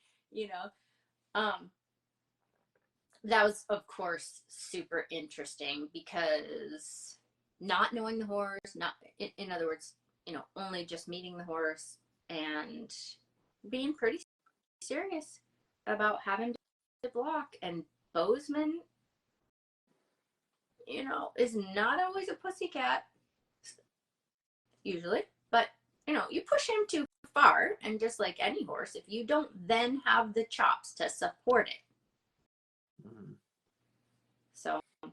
That was, of course, super interesting because not knowing the horse, not, in other words, only just meeting the horse and being pretty serious about having to block. And Bozeman, is not always a pussycat, usually, but you push him too far, and just like any horse, if you don't then have the chops to support it. So it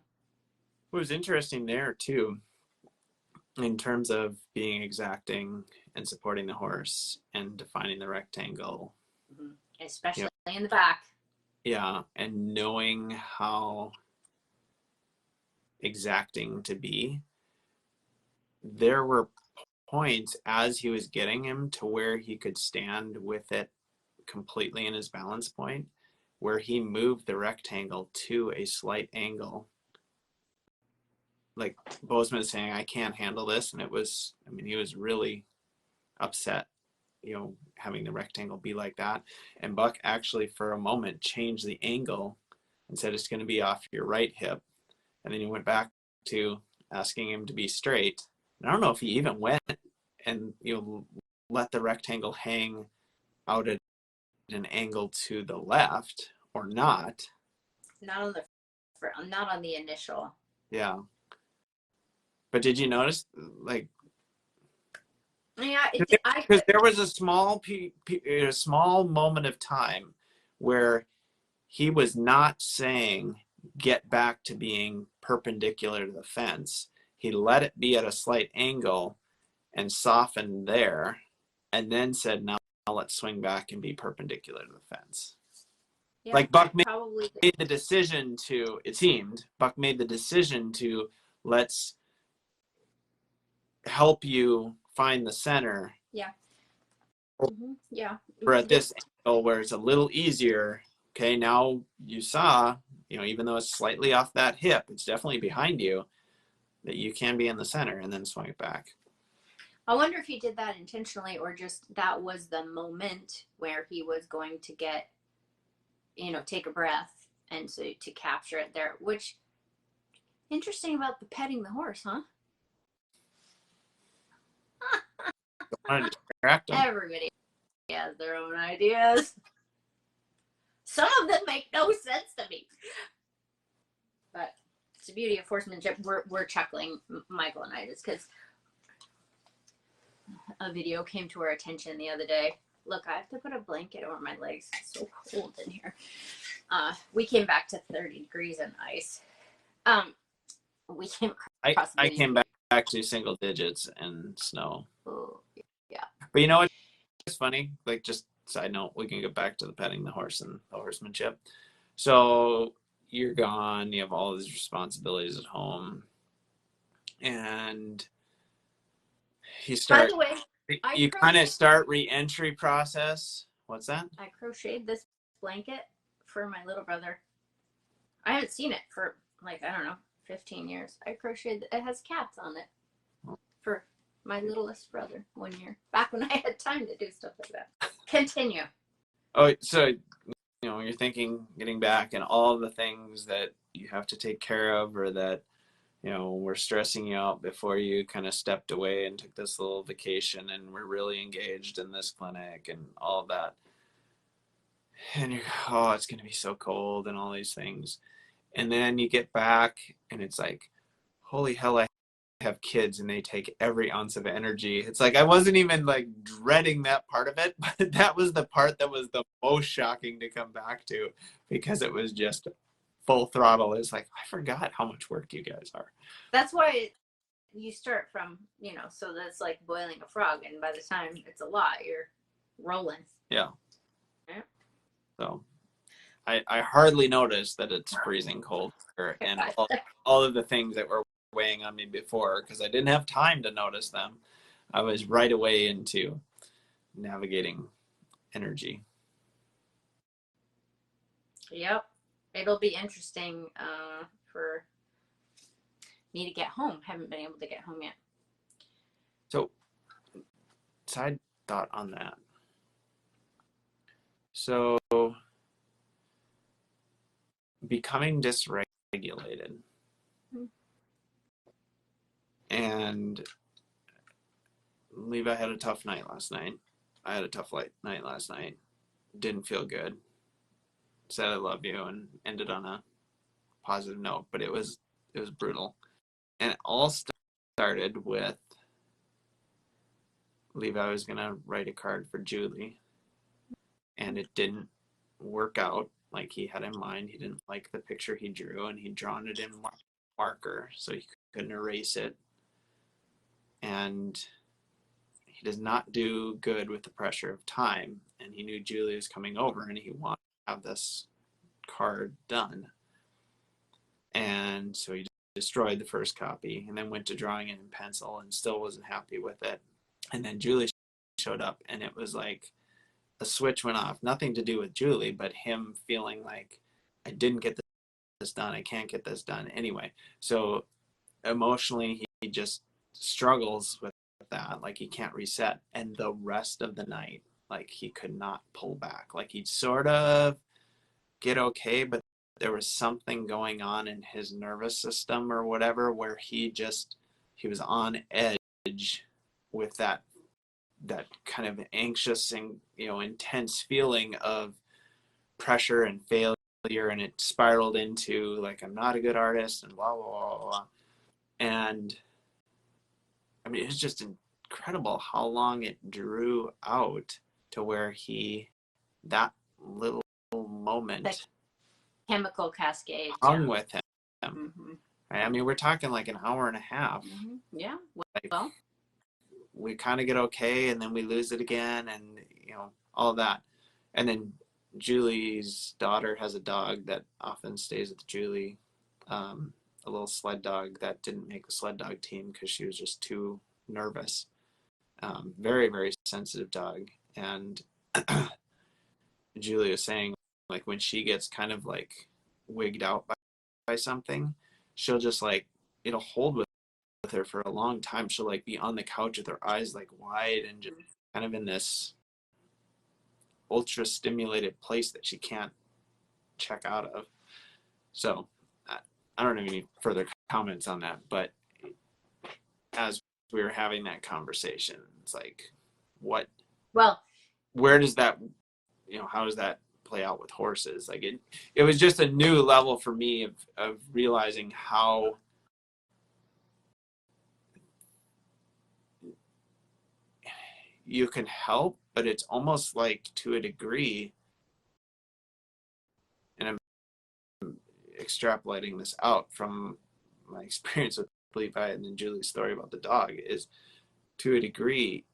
was interesting there too, in terms of being exacting and supporting the horse and defining the rectangle, especially in the back. Yeah, and knowing how exacting to be. There were points as he was getting him to where he could stand with it completely in his balance point, where he moved the rectangle to a slight angle. Like Bozeman is saying, I can't handle this. And he was really upset, having the rectangle be like that. And Buck actually for a moment changed the angle and said, it's going to be off your right hip. And then he went back to asking him to be straight. And I don't know if he even went and let the rectangle hang out at an angle to the left or not. Not on the initial. Yeah. But did you notice, like, Yeah, because there was a small moment of time where he was not saying get back to being perpendicular to the fence. He let it be at a slight angle and softened there, and then said, now let's swing back and be perpendicular to the fence. Yeah, like Buck made the decision to, it seemed, Buck made the decision to, let's help you find the center. Yeah. Mm-hmm. Yeah. We're at this angle where it's a little easier. Okay, now you saw, even though it's slightly off that hip, it's definitely behind you, that you can be in the center, and then swing it back. I wonder if he did that intentionally, or just that was the moment where he was going to get, take a breath, and so to capture it there. Which, interesting about the petting the horse, huh? Everybody has their own ideas. Some of them make no sense to me. But it's the beauty of horsemanship. We're chuckling, Michael and I, just because a video came to our attention the other day. Look, I have to put a blanket over my legs. It's so cold in here. We came back to 30 degrees and ice. We came across I came back to single digits and snow. Oh, yeah. But you know what? It's funny. Like, just side note, we can get back to the petting the horse and the horsemanship. So you're gone. You have all these responsibilities at home, and you start. By the way, you kind of start re-entry process. What's that? I crocheted this blanket for my little brother. I haven't seen it for, like, I don't know, 15 years. I crocheted. It has cats on it for my littlest brother 1 year. Back when I had time to do stuff like that. Continue. Oh, so you're thinking getting back and all the things that you have to take care of, or that were stressing you out before you kind of stepped away and took this little vacation and were really engaged in this clinic and all of that. And you're, it's going to be so cold and all these things. And then you get back and it's like, holy hell, I have kids and they take every ounce of energy. It's like I wasn't even like dreading that part of it, but that was the part that was the most shocking to come back to, because it was just full throttle. It's like, I forgot how much work you guys are. That's why you start from, so that's like boiling a frog, and by the time it's a lot, you're rolling. Yeah. So I hardly noticed that it's freezing cold and all of the things that were weighing on me before, because I didn't have time to notice them. I was right away into navigating energy. Yep. It'll be interesting for me to get home. Haven't been able to get home yet. So, side thought on that. So, becoming dysregulated. Mm-hmm. And Levi had a tough night last night. I had a tough night last night. Didn't feel good. Said I love you and ended on a positive note, but it was brutal. And it all started with Levi was going to write a card for Julie, and it didn't work out like he had in mind. He didn't like the picture he drew, and he'd drawn it in marker, so he couldn't erase it. And he does not do good with the pressure of time, and he knew Julie was coming over, and he wanted to have this card done. And so he destroyed the first copy and then went to drawing it in pencil and still wasn't happy with it. And then Julie showed up, and it was like a switch went off. Nothing to do with Julie, but him feeling like, I didn't get this done. I can't get this done anyway. So emotionally, he just struggles with that. Like, he can't reset. And the rest of the night, like, he could not pull back. Like, he'd sort of get okay, but there was something going on in his nervous system or whatever, where he was on edge with that that kind of anxious and, intense feeling of pressure and failure, and it spiraled into like, I'm not a good artist and blah, blah, blah, blah. And I mean, it's just incredible how long it drew out to where that little moment, the chemical cascade hung with him. Mm-hmm. Right? I mean, we're talking like an hour and a half. Mm-hmm. Yeah. Like, Well, we kind of get okay, and then we lose it again, and all of that. And then Julie's daughter has a dog that often stays with Julie, a little sled dog that didn't make the sled dog team because she was just too nervous. Very, very sensitive dog. And Julie was saying, like, when she gets kind of like wigged out by something, she'll just like, it'll hold with her for a long time. She'll like be on the couch with her eyes like wide and just kind of in this ultra stimulated place that she can't check out of. So I don't have any further comments on that, but as we were having that conversation, it's like, where does that, how does that play out with horses? Like it was just a new level for me of realizing how you can help, but it's almost like, to a degree, and I'm extrapolating this out from my experience with Levi and then Julie's story about the dog, is, to a degree,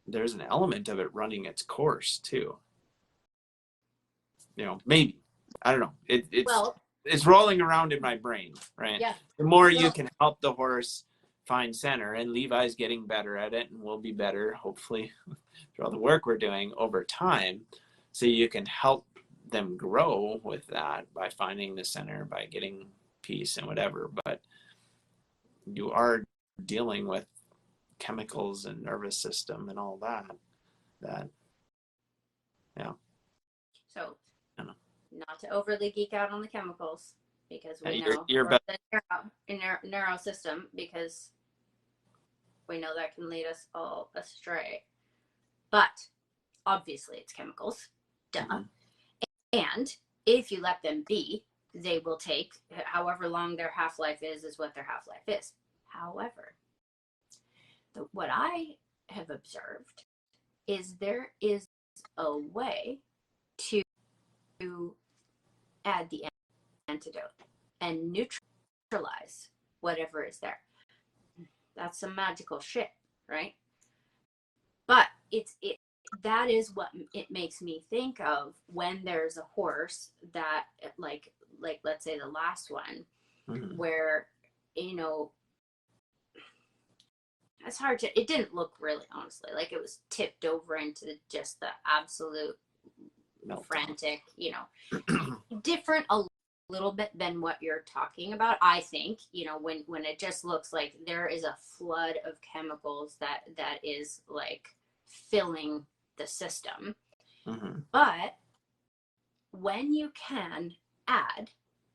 there's an element of it running its course too. Maybe, I don't know. It's rolling around in my brain, right? Yeah. The more you can help the horse find center, and Levi's getting better at it, and we'll be better, hopefully, through all the work we're doing over time. So you can help them grow with that by finding the center, by getting peace and whatever. But you are dealing with chemicals and nervous system and all that. Yeah. So, not to overly geek out on the chemicals, because we know you're the neuro system, because we know that can lead us all astray. But obviously it's chemicals, duh. Mm-hmm. And if you let them be, they will take however long their half-life is what their half-life is. However, what I have observed is there is a way to add the antidote and neutralize whatever is there. That's some magical shit, right? But that is what it makes me think of when there's a horse that, like let's say the last one, mm-hmm. where, it's hard to, it didn't look really, honestly, like it was tipped over into just the absolute frantic, different a little bit than what you're talking about. I think, when it just looks like there is a flood of chemicals that is like filling the system. Mm-hmm. But when you can add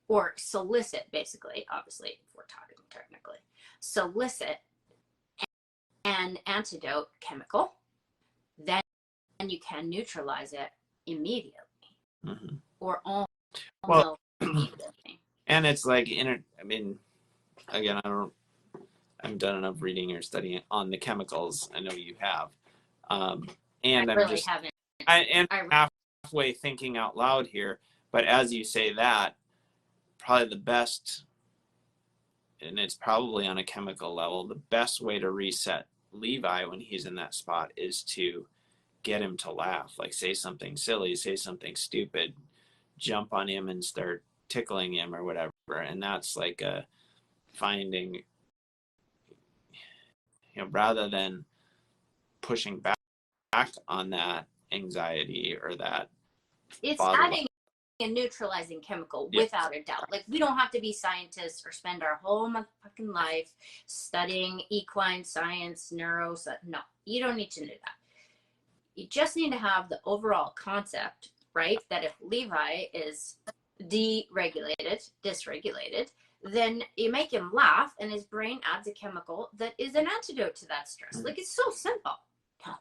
or solicit, basically, obviously, if we're talking technically, solicit an antidote chemical, then you can neutralize it immediately. Mm-hmm. Or almost immediately. And it's like, again, I haven't done enough reading or studying on the chemicals. I know you have. And I'm halfway thinking out loud here, but as you say that, probably the best, and it's probably on a chemical level, the best way to reset Levi when he's in that spot is to get him to laugh, like say something silly, say something stupid, jump on him and start tickling him or whatever. And that's like a finding, rather than pushing back on that anxiety or that, it's adding a neutralizing chemical, without a doubt. Like, we don't have to be scientists or spend our whole fucking life studying equine science, no, you don't need to do that. You just need to have the overall concept, right? That if Levi is dysregulated, then you make him laugh, and his brain adds a chemical that is an antidote to that stress. Like, it's so simple.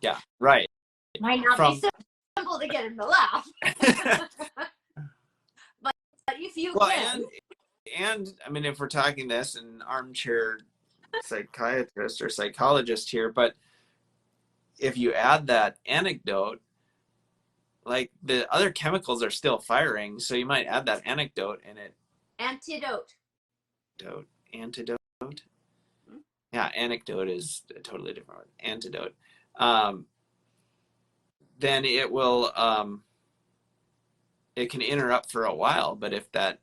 Yeah, right. Might not be simple to get him to laugh. but if you can. And I mean, if we're talking this, an armchair psychiatrist or psychologist here, but if you add that anecdote, like the other chemicals are still firing, so you might add that anecdote in it. Antidote. Antidote. Yeah, anecdote is a totally different word. Antidote. Then it will, it can interrupt for a while, but if that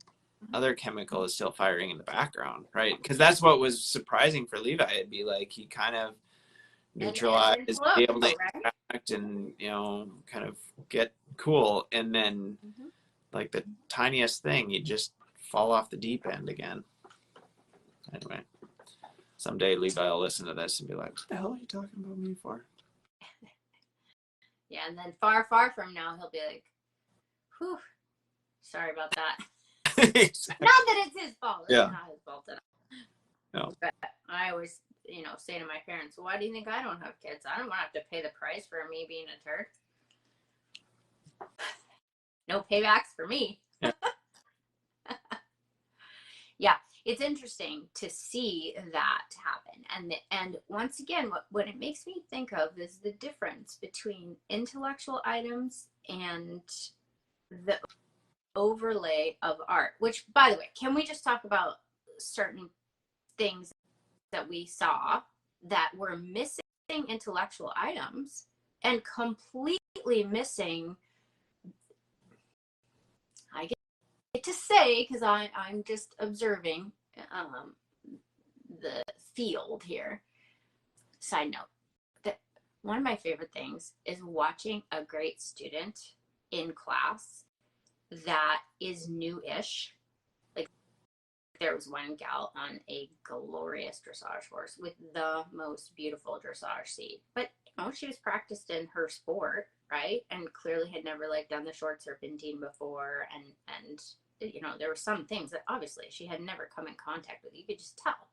other chemical is still firing in the background, right? Because that's what was surprising for Levi. It'd be like he kind of neutralized, be able to interact and, you know, kind of get cool, and then like the tiniest thing, you just fall off the deep end again. Anyway, someday Levi will listen to this and be like, what the hell are you talking about me for? Yeah, and then far, far from now, he'll be like, whew, sorry about that. Exactly. Not that it's his fault. It's not his fault at all. No. But I always, you know, say to my parents, why do you think I don't have kids? I don't want to have to pay the price for me being a turd. No paybacks for me. Yeah. Yeah, it's interesting to see that happen. And once again, what it makes me think of is the difference between intellectual items and the overlay of art, which, by the way, can we just talk about certain things that we saw that were missing intellectual items and completely missing, I get to say, because I'm just observing the field here. Side note, that one of my favorite things is watching a great student in class that is new-ish. Like, there was one gal on a glorious dressage horse with the most beautiful dressage seat, but you know, she was practiced in her sport, right, and clearly had never like done the short serpentine before, and you know, there were some things that obviously she had never come in contact with. You could just tell.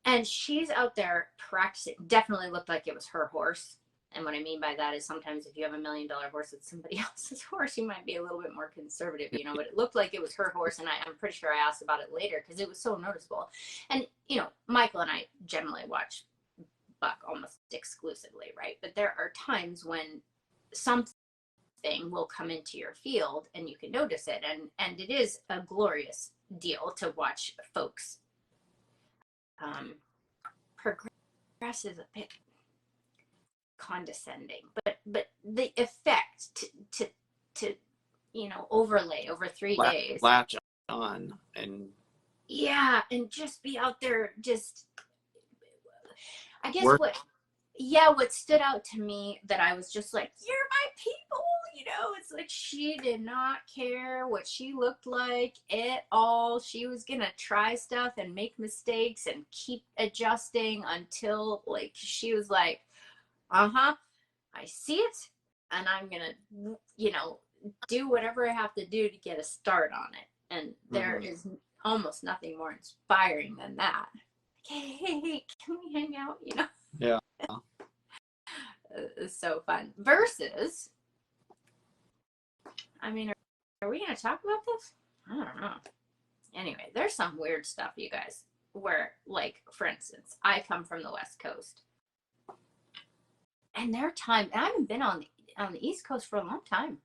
And she's out there practicing. Definitely looked like it was her horse. And what I mean by that is sometimes if you have $1 million horse that's somebody else's horse, you might be a little bit more conservative, you know, but it looked like it was her horse. And I'm pretty sure I asked about it later because it was so noticeable. And, you know, Michael and I generally watch buck almost exclusively, right? But there are times when something will come into your field and you can notice it. And it is a glorious deal to watch folks progress is a bit condescending, but the effect to you know, overlay over 3 days, latch on, and yeah, and just be out there, just, I guess what stood out to me, that I was just like, you're my people, you know, it's like she did not care what she looked like at all. She was gonna try stuff and make mistakes and keep adjusting until like she was like, I see it, and I'm gonna, you know, do whatever I have to do to get a start on it. And there is almost nothing more inspiring than that. Hey, can we hang out, you know? Yeah. It's so fun. Versus, I mean, are we going to talk about this? I don't know. Anyway, there's some weird stuff, you guys, where, like, for instance, I come from the West Coast. And there are times, I haven't been on the East Coast for a long time.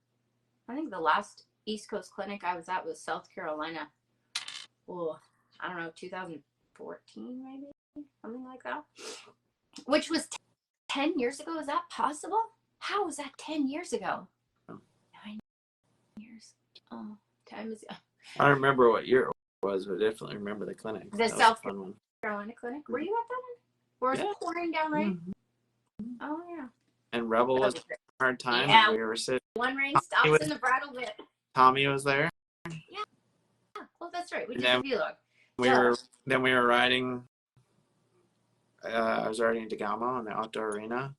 I think the last East Coast clinic I was at was South Carolina. Oh, I don't know, 2014 maybe? Something like that. Which was 10 years ago. Is that possible? How was that 10 years ago? 9 years. Oh, time is... I don't remember what year it was, but I definitely remember the clinic. The South Carolina clinic? Were you at that one? Where it was pouring down rain? Oh, yeah. And Rebel was a hard time. Yeah, we were sitting. One rain stops in the brattle bit. Tommy was there. Yeah. Well, that's right. We did the vlog. We were riding. I was riding to Gamo in the outdoor arena,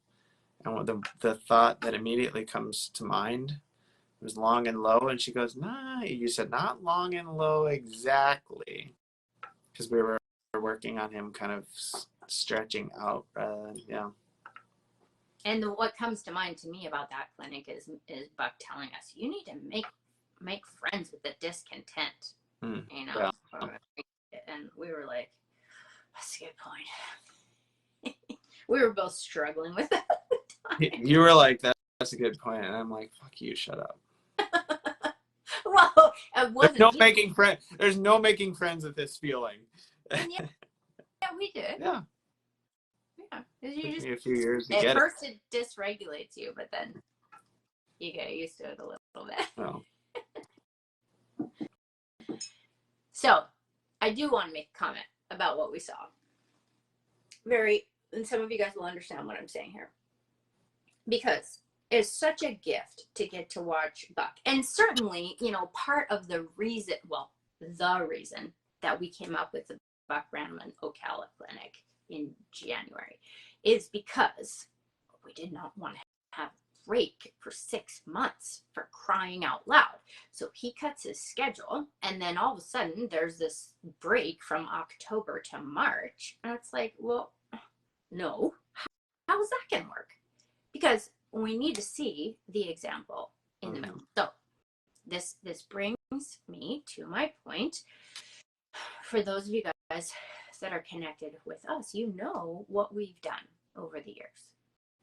and the thought that immediately comes to mind was long and low, and she goes, "Nah," you said not long and low exactly. because we were working on him kind of stretching out. Yeah. And what comes to mind to me about that clinic is Buck telling us, you need to make friends with the discontent, you know. Yeah. And we were like, that's a good point. We were both struggling with that at the time. You were like, that's a good point, and I'm like, fuck you, shut up. Well, it wasn't. There's no making friends with this feeling. And yeah, we did. Yeah. Yeah. You just, a few years to at get first it dysregulates you, but then you get used to it a little bit. Oh. So I do want to make a comment about what we saw. And some of you guys will understand what I'm saying here. Because it's such a gift to get to watch Buck. And certainly, you know, part of the reason that we came up with the Buck Brannaman Ocala clinic in January is because we did not want to have a break for 6 months, for crying out loud. So he cuts his schedule, and then all of a sudden there's this break from October to March. And it's like, well, no, how is that going to work? Because we need to see the example in the middle. So this brings me to my point. For those of you guys that are connected with us, you know what we've done over the years.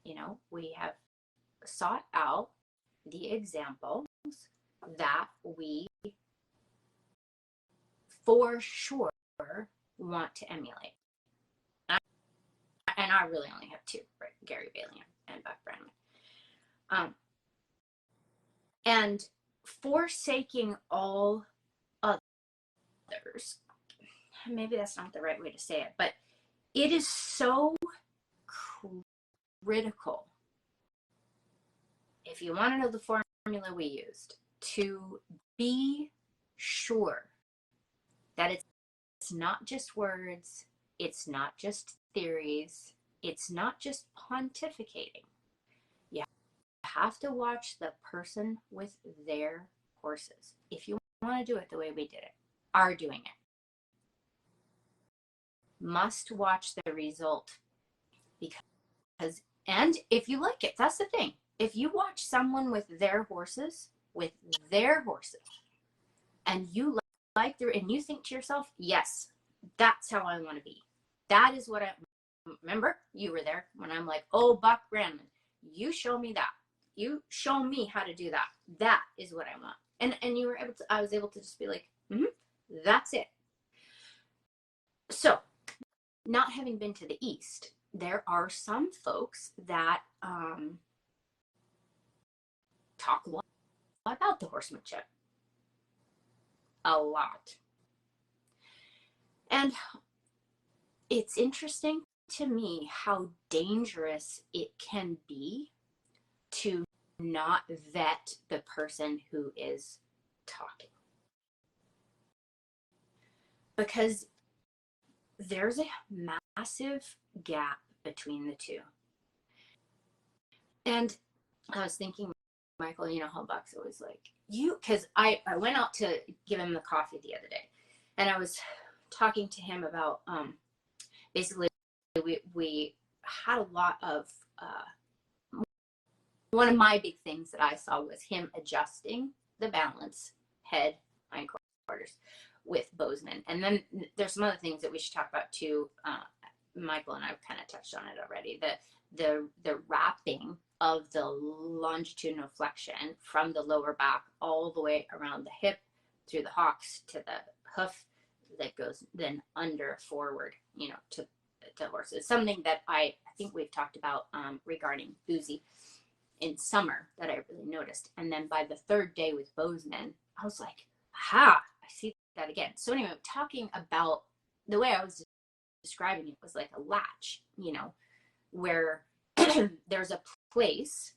You know, we have sought out the examples that we for sure want to emulate. And I really only have two, right? Gary Bailey and Buck Brannaman. And forsaking all others, maybe that's not the right way to say it, but it is so critical, if you want to know the formula we used, to be sure that it's not just words, it's not just theories, it's not just pontificating. You have to watch the person with their horses. If you want to do it the way we did it, are doing it, must watch the result. Because, and if you like it, that's the thing. If you watch someone with their horses, and you like their, and you think to yourself, yes, that's how I want to be. That is what I remember. You were there when I'm like, oh, Buck Brannaman, you show me that. You show me how to do that. That is what I want. And you were able to, I was able to just be like, that's it. So, not having been to the East, there are some folks that talk a lot about the horsemanship. A lot. And it's interesting to me how dangerous it can be to not vet the person who is talking. Because there's a massive gap between the two. And I was thinking, Michael, you know how Buck's always like, because I went out to give him the coffee the other day, and I was talking to him about basically we had a lot of one of my big things that I saw was him adjusting the balance, head, hindquarters, with Bozeman. And then there's some other things that we should talk about too. Michael and I've kind of touched on it already. The wrapping of the longitudinal flexion from the lower back all the way around the hip, through the hocks to the hoof, that goes then under forward, you know, to horses. Something that I think we've talked about regarding Boozy in summer that I really noticed. And then by the third day with Bozeman, I was like, I see that again. So anyway, talking about the way I was describing it was like a latch, you know, where there's a place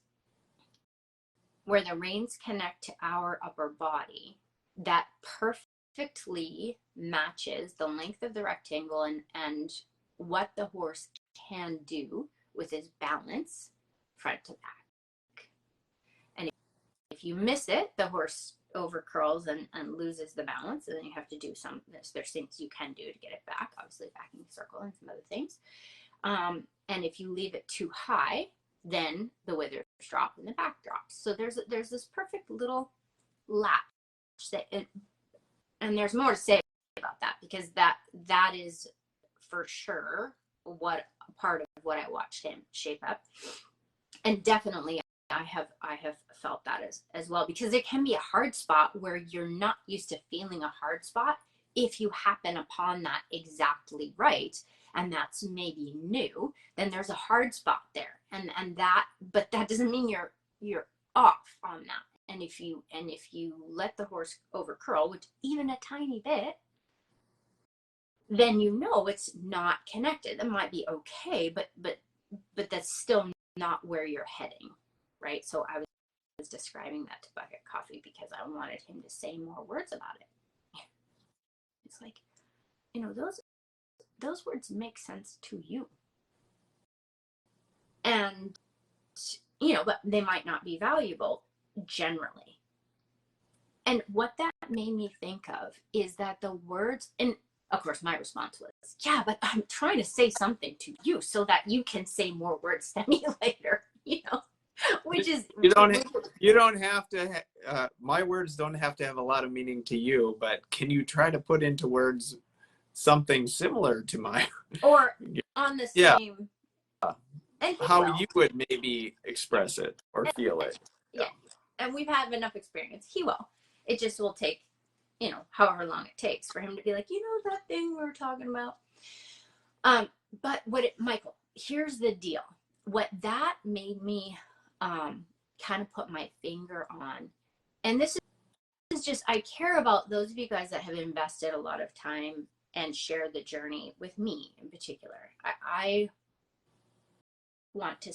where the reins connect to our upper body that perfectly matches the length of the rectangle and what the horse can do with his balance front to back. And if you miss it, the horse over curls and loses the balance, and then you have to do there's things you can do to get it back, obviously backing circle and some other things. And if you leave it too high, then the withers drop and the back drops. So there's this perfect little latch and there's more to say about that, because that is for sure what part of what I watched him shape up. And definitely I have felt that as well, because it can be a hard spot where you're not used to feeling a hard spot. If you happen upon that exactly right, and that's maybe new, then there's a hard spot there, but that doesn't mean you're off on that. And if you let the horse over curl, which even a tiny bit, then you know it's not connected. It might be okay, but that's still not where you're heading, right? So I was describing that to Bucket Coffee because I wanted him to say more words about it. It's like, those words make sense to you. And, but they might not be valuable generally. And what that made me think of is that the words, and of course my response was, yeah, but I'm trying to say something to you so that you can say more words to me later, which is, you don't have to, my words don't have to have a lot of meaning to you, but can you try to put into words something similar to mine? Or on the same, and how you would maybe express it or feel it. Yeah. And we've had enough experience. He will. It just will take, however long it takes for him to be like, that thing we were talking about. But Michael, here's the deal. What that made me kind of put my finger on, and this is just, I care about those of you guys that have invested a lot of time and share the journey with me in particular. I want to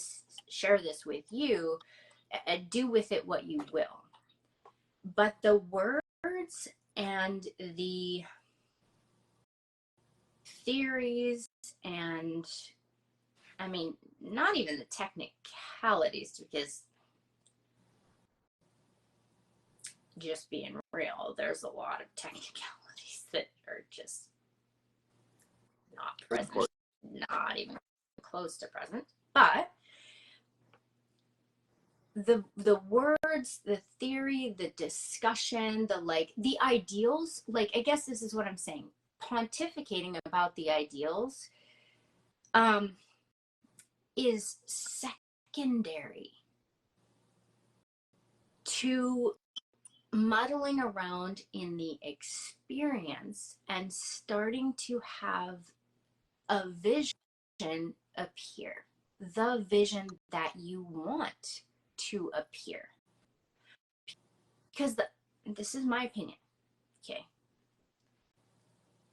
share this with you, and do with it what you will. But the words and the theories and, not even the technicalities, because just being real, there's a lot of technicalities that are just not present, not even close to present. But the words, the theory, the discussion, the ideals, I guess this is what I'm saying, pontificating about the ideals is secondary to muddling around in the experience and starting to have a vision appear, the vision that you want to appear. Because this is my opinion, okay?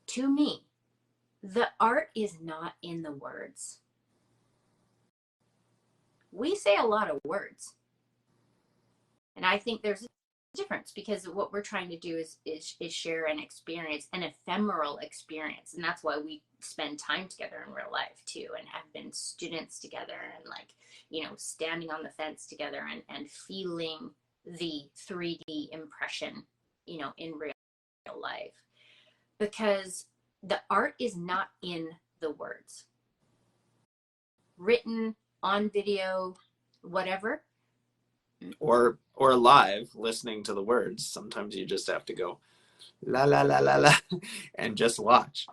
To me, the art is not in the words. We say a lot of words. And I think there's a difference, because what we're trying to do is share an experience, an ephemeral experience. And that's why we spend time together in real life too, and have been students together, and standing on the fence together and feeling the 3D impression, in real life. Because the art is not in the words. Written, on video, whatever. Or live, listening to the words. Sometimes you just have to go la la la la la and just watch.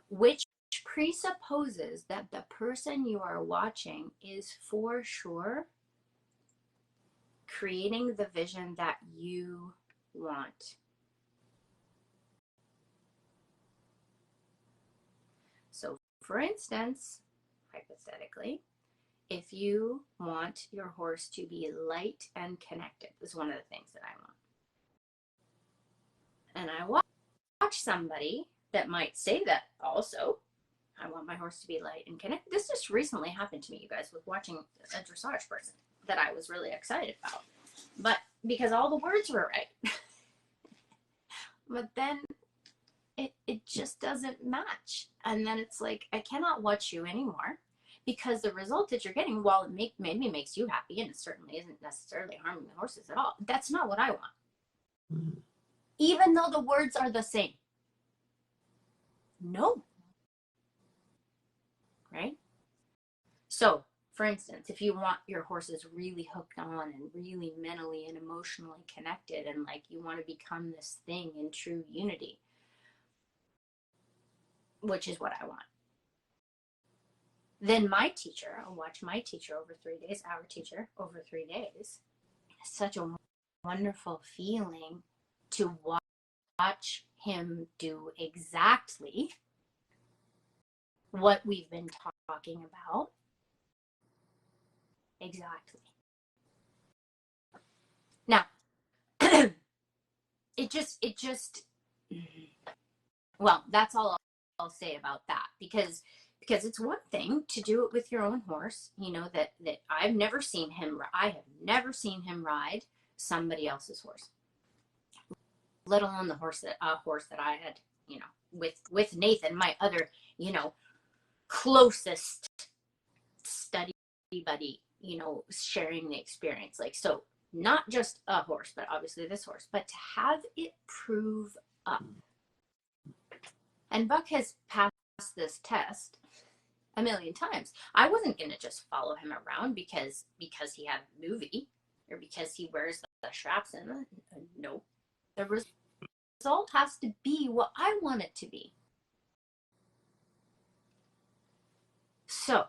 Which presupposes that the person you are watching is for sure creating the vision that you want. So, for instance, hypothetically, if you want your horse to be light and connected, is one of the things that I want. And I watch somebody that might say that also. I want my horse to be light and connected. This just recently happened to me, you guys, with watching a dressage person that I was really excited about. But because all the words were right. But then it just doesn't match. And then it's like, I cannot watch you anymore, because the result that you're getting, while it maybe makes you happy, and it certainly isn't necessarily harming the horses at all, that's not what I want. even though the words are the same? No. Right? So, for instance, if you want your horses really hooked on and really mentally and emotionally connected, and like you want to become this thing in true unity, which is what I want, then my teacher, I'll watch my teacher over 3 days, our teacher over 3 days. It's such a wonderful feeling to watch him do exactly what we've been talking about. Exactly. Now, it just, well, that's all I'll say about that, because it's one thing to do it with your own horse, that I have never seen him ride somebody else's horse, let alone the horse that I had, with Nathan, my other, closest study buddy, sharing the experience. Like, so not just a horse, but obviously this horse, but to have it prove up. And Buck has passed this test a million times. I wasn't going to just follow him around because he had a movie or because he wears the straps in. No. The result has to be what I want it to be. So,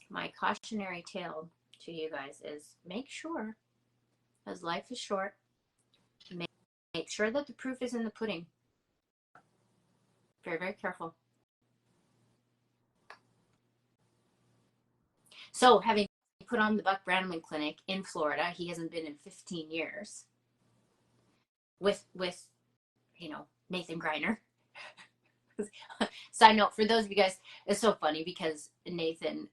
my cautionary tale to you guys is make sure, as life is short, make sure that the proof is in the pudding. Very, very careful. So, having put on the Buck Brannaman Clinic in Florida, he hasn't been in 15 years, with Nathan Greiner. Side note, for those of you guys, it's so funny because Nathan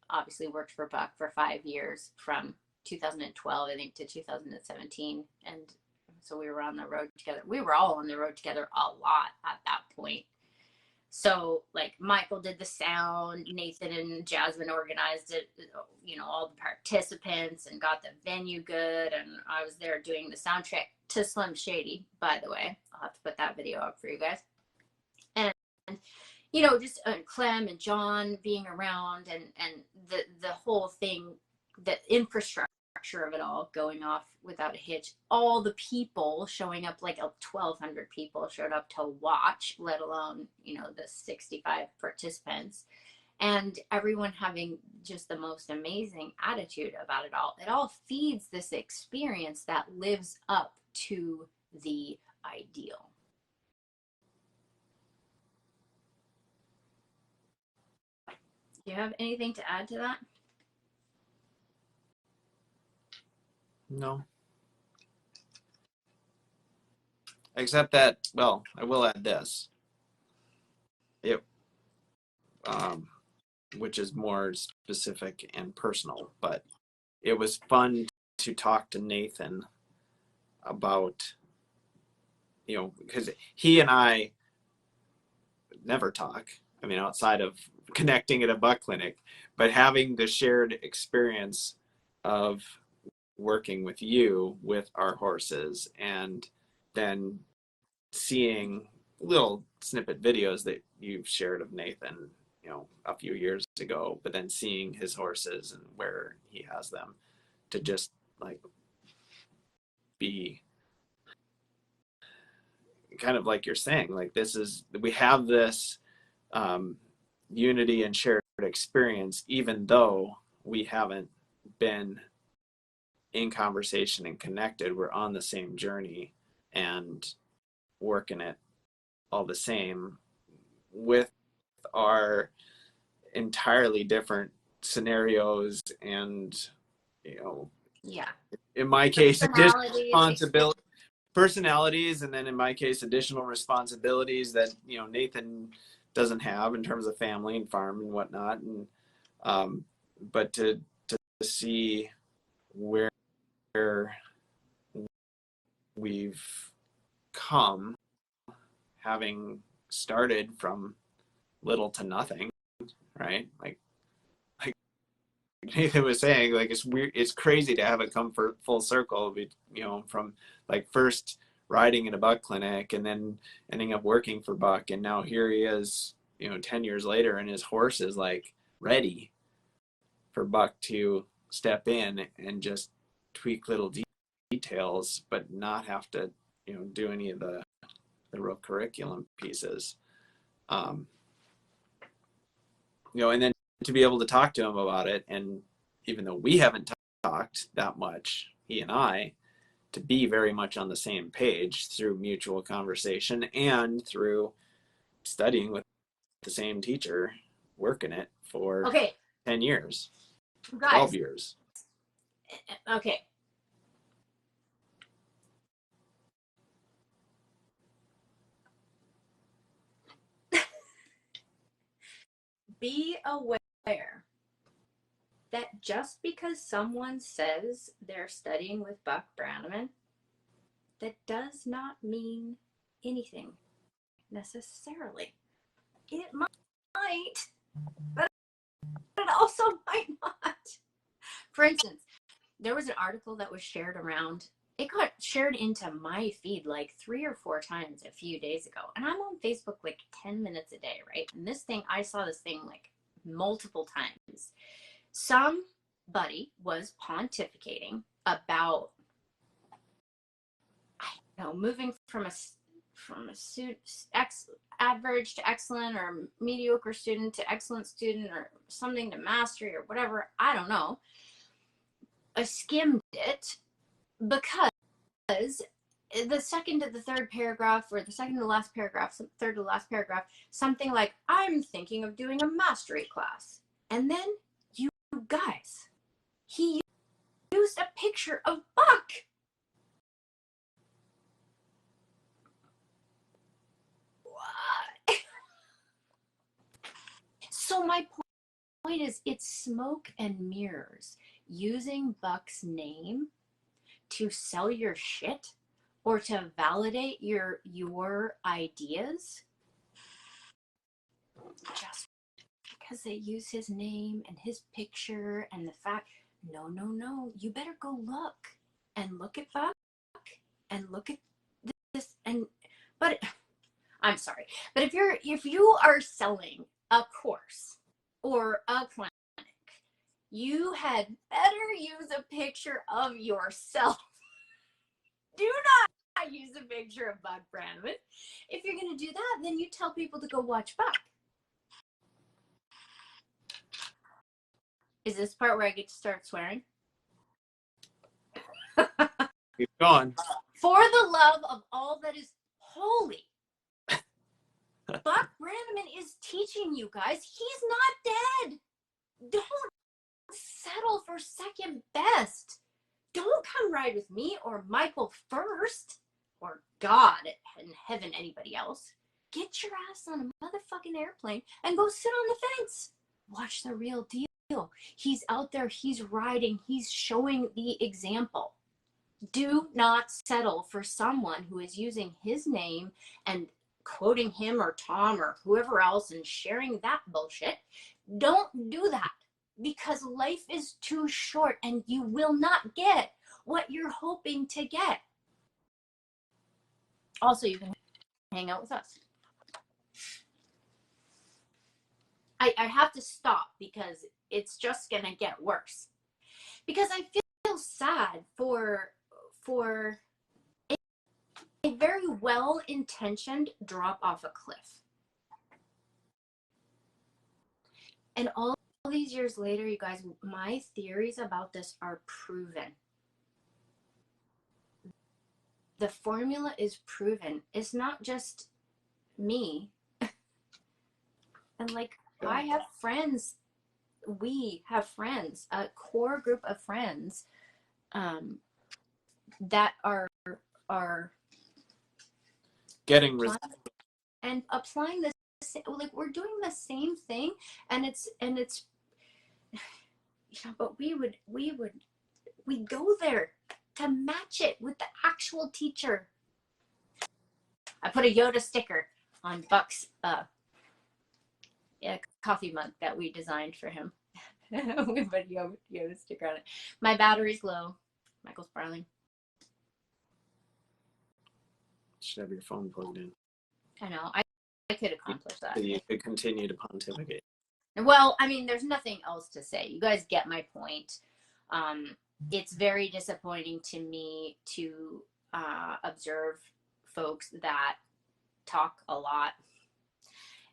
obviously worked for Buck for 5 years, from 2012, I think, to 2017. And so we were on the road together. We were all on the road together a lot at that point. So, like, Michael did the sound, Nathan and Jasmine organized it, all the participants, and got the venue good. And I was there doing the soundtrack to Slim Shady, by the way. I'll have to put that video up for you guys. And just Clem and John being around, and the whole thing, the infrastructure of it all going off without a hitch. All the people showing up, like 1,200 people showed up to watch, let alone, the 65 participants, and everyone having just the most amazing attitude about it all. It all feeds this experience that lives up to the ideal. Do you have anything to add to that? No. Except that, well, I will add this. Which is more specific and personal, but it was fun to talk to Nathan about, because he and I never talk. I mean, outside of connecting at a buck clinic, but having the shared experience of working with you with our horses, and then seeing little snippet videos that you've shared of Nathan, a few years ago, but then seeing his horses and where he has them, to just like be kind of like you're saying, like, we have this unity and shared experience, even though we haven't been in conversation and connected. We're on the same journey and working it all the same, with our entirely different scenarios and, yeah, in my case, additional personalities, and then in my case, additional responsibilities that, Nathan doesn't have in terms of family and farm and whatnot. And but to see where we've come, having started from little to nothing, right? Like Nathan was saying, like, it's weird, it's crazy to have it come for full circle, you know, from like first riding in a buck clinic and then ending up working for Buck, and now here he is, you know, 10 years later, and his horse is like ready for Buck to step in and just tweak little details, but not have to, you know, do any of the real curriculum pieces. You know, and then to be able to talk to him about it, and even though we haven't talked that much, he and I, to be very much on the same page through mutual conversation and through studying with the same teacher, working it for 10 years, guys, 12 years. Okay. Be aware that just because someone says they're studying with Buck Brannaman, that does not mean anything necessarily. It might, but it also might not. For instance, there was an article that was shared around. It got shared into my feed like 3 or 4 times a few days ago. And I'm on Facebook like 10 minutes a day, right? And this thing, I saw this thing like multiple times. Somebody was pontificating about, I don't know, moving from a average to excellent, or mediocre student to excellent student, or something to mastery, or whatever. I don't know. I skimmed it because the second to the third paragraph, or the second to the last paragraph, third to the last paragraph, something like, I'm thinking of doing a mastery class. And then, you guys, he used a picture of Buck. What? So my point is, it's smoke and mirrors. Using Buck's name to sell your shit or to validate your ideas, just because they use his name and his picture and the fact, no, you better go look at Buck and look at this. And but I'm sorry, but if you are selling a course or a clinic, you had better use a picture of yourself. Do not use a picture of Buck Brannaman. If you're going to do that, then you tell people to go watch Buck. Is this part where I get to start swearing? Keep going. For the love of all that is holy, Buck Brannaman is teaching you guys. He's not dead. Don't settle for second best. Don't come ride with me or Michael first, or God in heaven, anybody else. Get your ass on a motherfucking airplane and go sit on the fence. Watch the real deal. He's out there, he's riding, he's showing the example. Do not settle for someone who is using his name and quoting him or Tom or whoever else and sharing that bullshit. Don't do that, because life is too short and you will not get what you're hoping to get. Also, you can hang out with us. I have to stop because it's just gonna get worse. Because I feel sad for a very well-intentioned drop off a cliff. And all these years later, you guys, my theories about this are proven. The formula is proven. It's not just me. And like, I have friends, we have friends, a core group of friends that are getting results and applying this, like, we're doing the same thing, and it's you know, but we'd go there to match it with the actual teacher. I put a Yoda sticker on Buck's coffee mug that we designed for him. We put Yoda sticker on it. My battery's low. Michael Sparling. Should have your phone plugged in. I know. I could accomplish that. So you could continue to pontificate. Well, I mean, there's nothing else to say. You guys get my point. It's very disappointing to me to observe folks that talk a lot,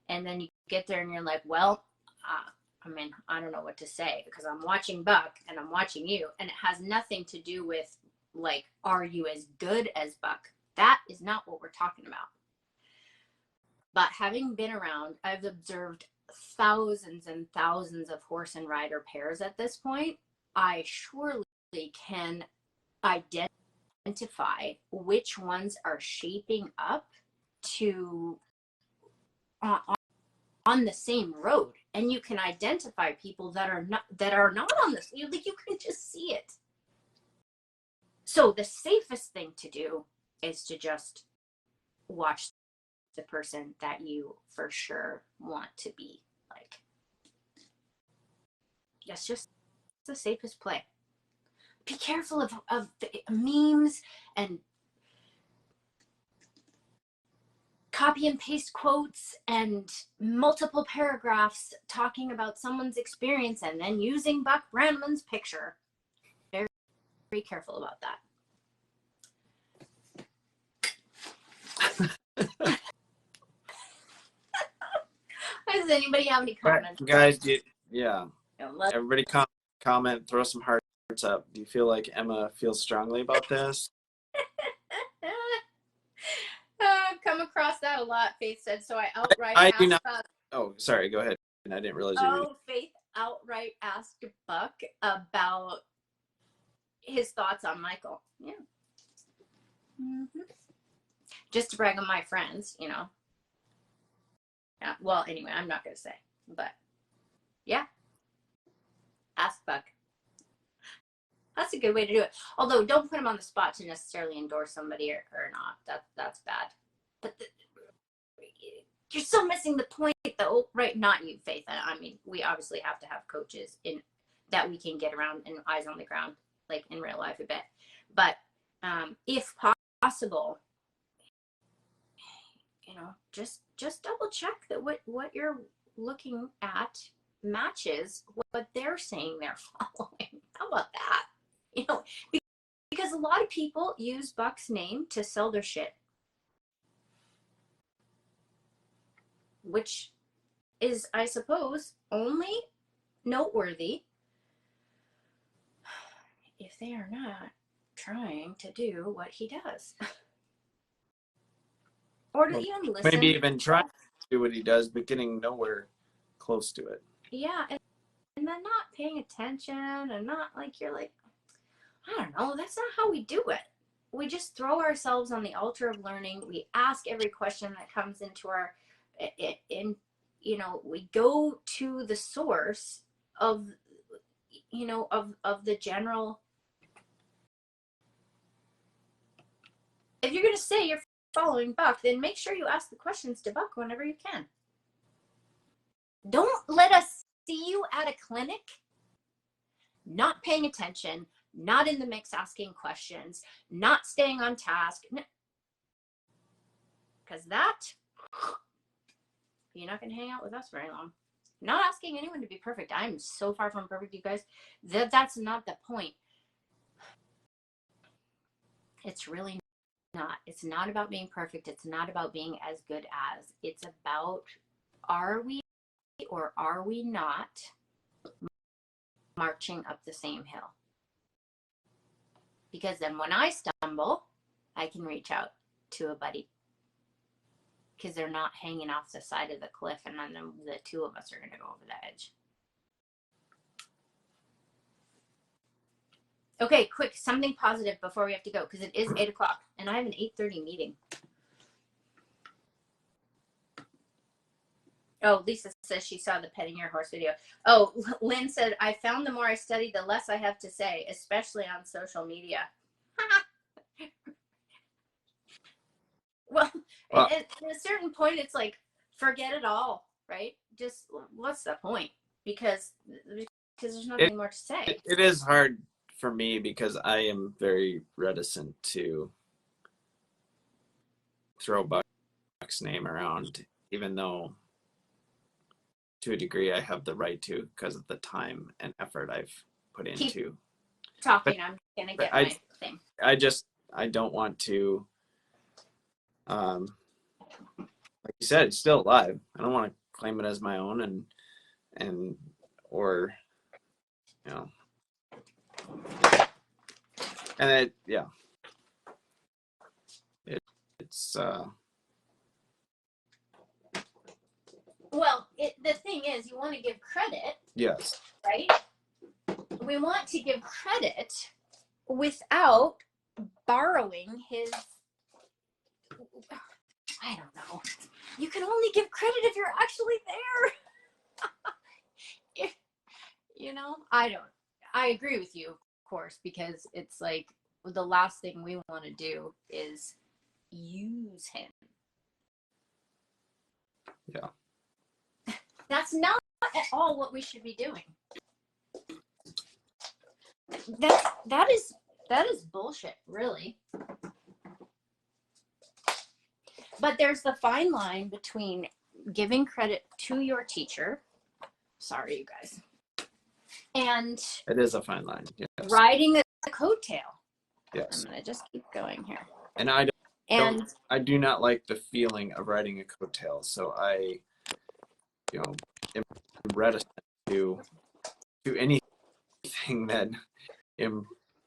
and then you get there and you're like, well, I mean, I don't know what to say because I'm watching Buck and I'm watching you, and it has nothing to do with, like, are you as good as Buck? That is not what we're talking about. But having been around, I've observed thousands and thousands of horse and rider pairs at this point. I surely can identify which ones are shaping up to on the same road, and you can identify people that are not on this. You can just see it. So the safest thing to do is to just watch the person that you for sure want to be like. That's just the safest play. Be careful of the memes and copy and paste quotes and multiple paragraphs talking about someone's experience and then using Buck Brannaman's picture. Very, very careful about that. Does anybody have any comments? Guys, everybody comment, throw some hearts up. Do you feel like Emma feels strongly about this? Come across that a lot, Faith said, so I outright asked do not. Oh, sorry, go ahead. I didn't realize you were... Faith outright asked Buck about his thoughts on Michael. Yeah. Mm-hmm. Just to brag on my friends, you know. Yeah, well, anyway, I'm not going to say, but yeah. Ask Buck. That's a good way to do it. Although, don't put him on the spot to necessarily endorse somebody or not. That's bad. But you're still missing the point, though, right? Not you, Faith. I mean, we obviously have to have coaches that we can get around and eyes on the ground, like in real life a bit. But if possible, you know, just double check that what you're looking at matches what they're saying they're following. How about that? You know, because a lot of people use Buck's name to sell their shit, which is, I suppose, only noteworthy if they are not trying to do what he does. Or to even listen. Maybe even trying to do what he does, but getting nowhere close to it. Yeah, and then not paying attention and not like you're like, I don't know, that's not how we do it. We just throw ourselves on the altar of learning. We ask every question that comes into our, you know, we go to the source of, you know, of the general. If you're going to say you're following Buck, then make sure you ask the questions to Buck whenever you can. Don't let us see you at a clinic not paying attention, not in the mix asking questions, not staying on task. Because that, you're not going to hang out with us very long. Not asking anyone to be perfect. I'm so far from perfect, you guys. That's not the point. It's really not. It's not about being perfect. It's not about being as good as. It's about, are we or are we not marching up the same hill? Because then when I stumble, I can reach out to a buddy. Because they're not hanging off the side of the cliff, and then the two of us are going to go over the edge. Okay, quick, something positive before we have to go, because it is 8 o'clock, and I have an 8:30 meeting. Oh, Lisa says she saw the petting your horse video. Oh, Lynn said, I found the more I study, the less I have to say, especially on social media. Well, at a certain point, it's like, forget it all, right? Just, what's the point? Because because there's nothing more to say. It is hard for me because I am very reticent to throw Buck's name around, even though to a degree I have the right to because of the time and effort I've put into. Keep talking. I'm gonna get my thing. I don't want to, like you said, it's still alive. I don't want to claim it as my own or, you know, and it's well, the thing is, you want to give credit. Yes. Right? We want to give credit without borrowing his, I don't know. You can only give credit if you're actually there. You know, I agree with you, of course, because it's like the last thing we want to do is use him. Yeah. That's not at all what we should be doing. That is bullshit, really. But there's the fine line between giving credit to your teacher. Sorry, you guys. And it is a fine line. Yes. Riding a coattail. Yes. I'm gonna just keep going here. And I do not like the feeling of riding a coattail, so I, am reticent to anything